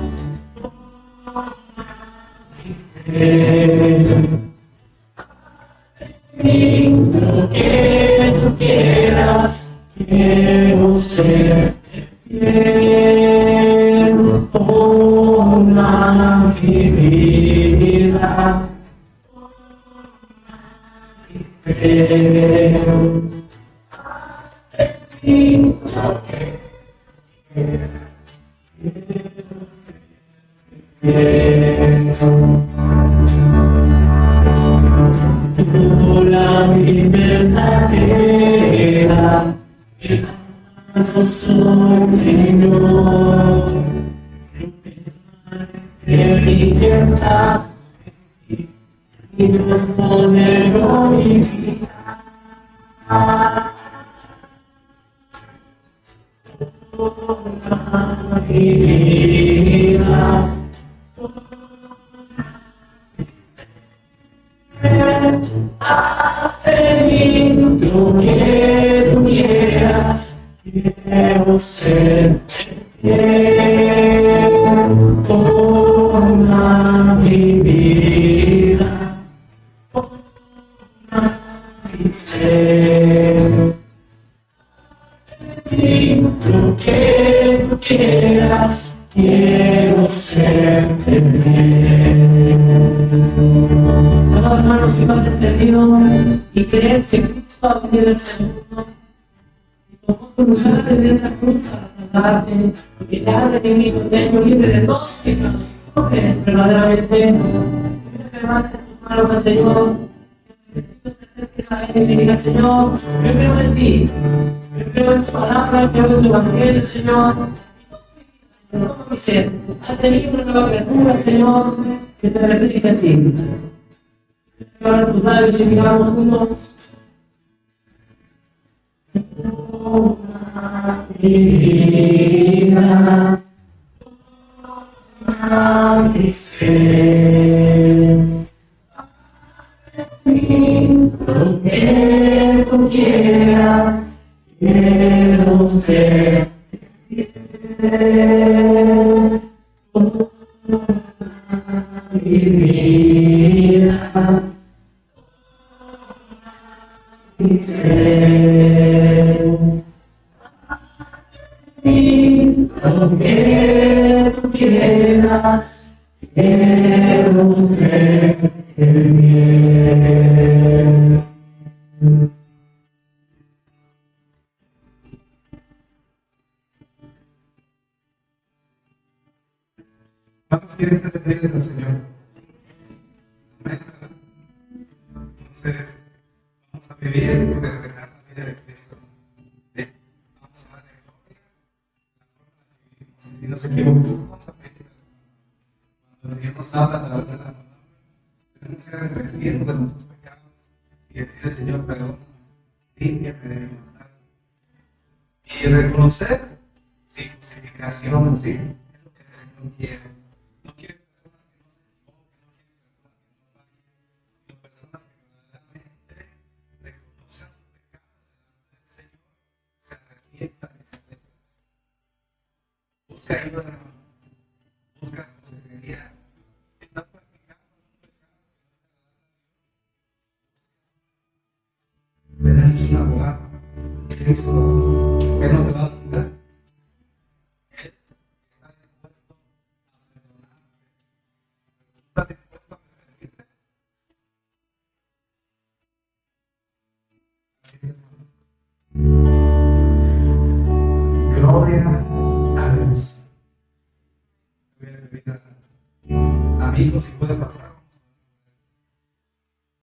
lo que tú quieras, quiero ser fiel. Toma mi vida, mi fe. Lo que tú la libertad verdadera, yo soy Señor, de libertad, y Dios pone mi vida. Toma mi vida, haz de mí lo que tú quieras, quiero ser fiel. Toma mi vida, toma mi ser. Lo que tú quieras, quiero ser fiel. Hermanos, si no has entendido y crees que Cristo ha venido a este mundo y tomó tu lugar de esa cruz para salvarte y que te ha redimido, te ha hecho libre de todos los pecados, si no crees verdaderamente, quiero que levantes tus manos al Señor, que te acerques a Él y le digas: Señor, yo creo en ti. Yo creo en tu palabra, creo en tu evangelio, Señor. Señor, toma mi ser. Haz de mí una nueva criatura, Señor, que te replique a ti. Ahora tus labios y miramos juntos. Toma mi vida, toma mi ser. Lo que tú quieras, quiero ser fiel. Toma mi vida, mi ser. Lo que tú quieras, quiero ser fiel. ¿Cuántos quieren ser fieles al Señor? Amén. Entonces, vamos a vivir y reflejar la vida de Cristo. ¿Sí? Vamos a darle gloria a la forma en que vivimos. Si nos equivocamos, vamos a pedir. Cuando el Señor nos habla de la verdad, tenemos que arrepentirnos de nuestros pecados y decirle: Señor, perdóname, límpiame de mi maldad. y reconocer, sí, justificación, sí, es lo que el Señor quiere. No quiere personas que no se equivoquen, no quiere personas que no fallen, sino personas que verdaderamente reconozcan su pecado delante del Señor, se arrepientan y se alejen. Busca ayuda, hermano. Busca consejería. Si estás practicando un pecado que no te agrada a Dios, tenemos un abogado, Cristo. Él no te va a juzgar. Él está dispuesto a perdonarte. ¿Estás dispuesto a arrepentirte? Así es, hermano. Gloria a Dios. Voy a pedir a amigos si puede pasar.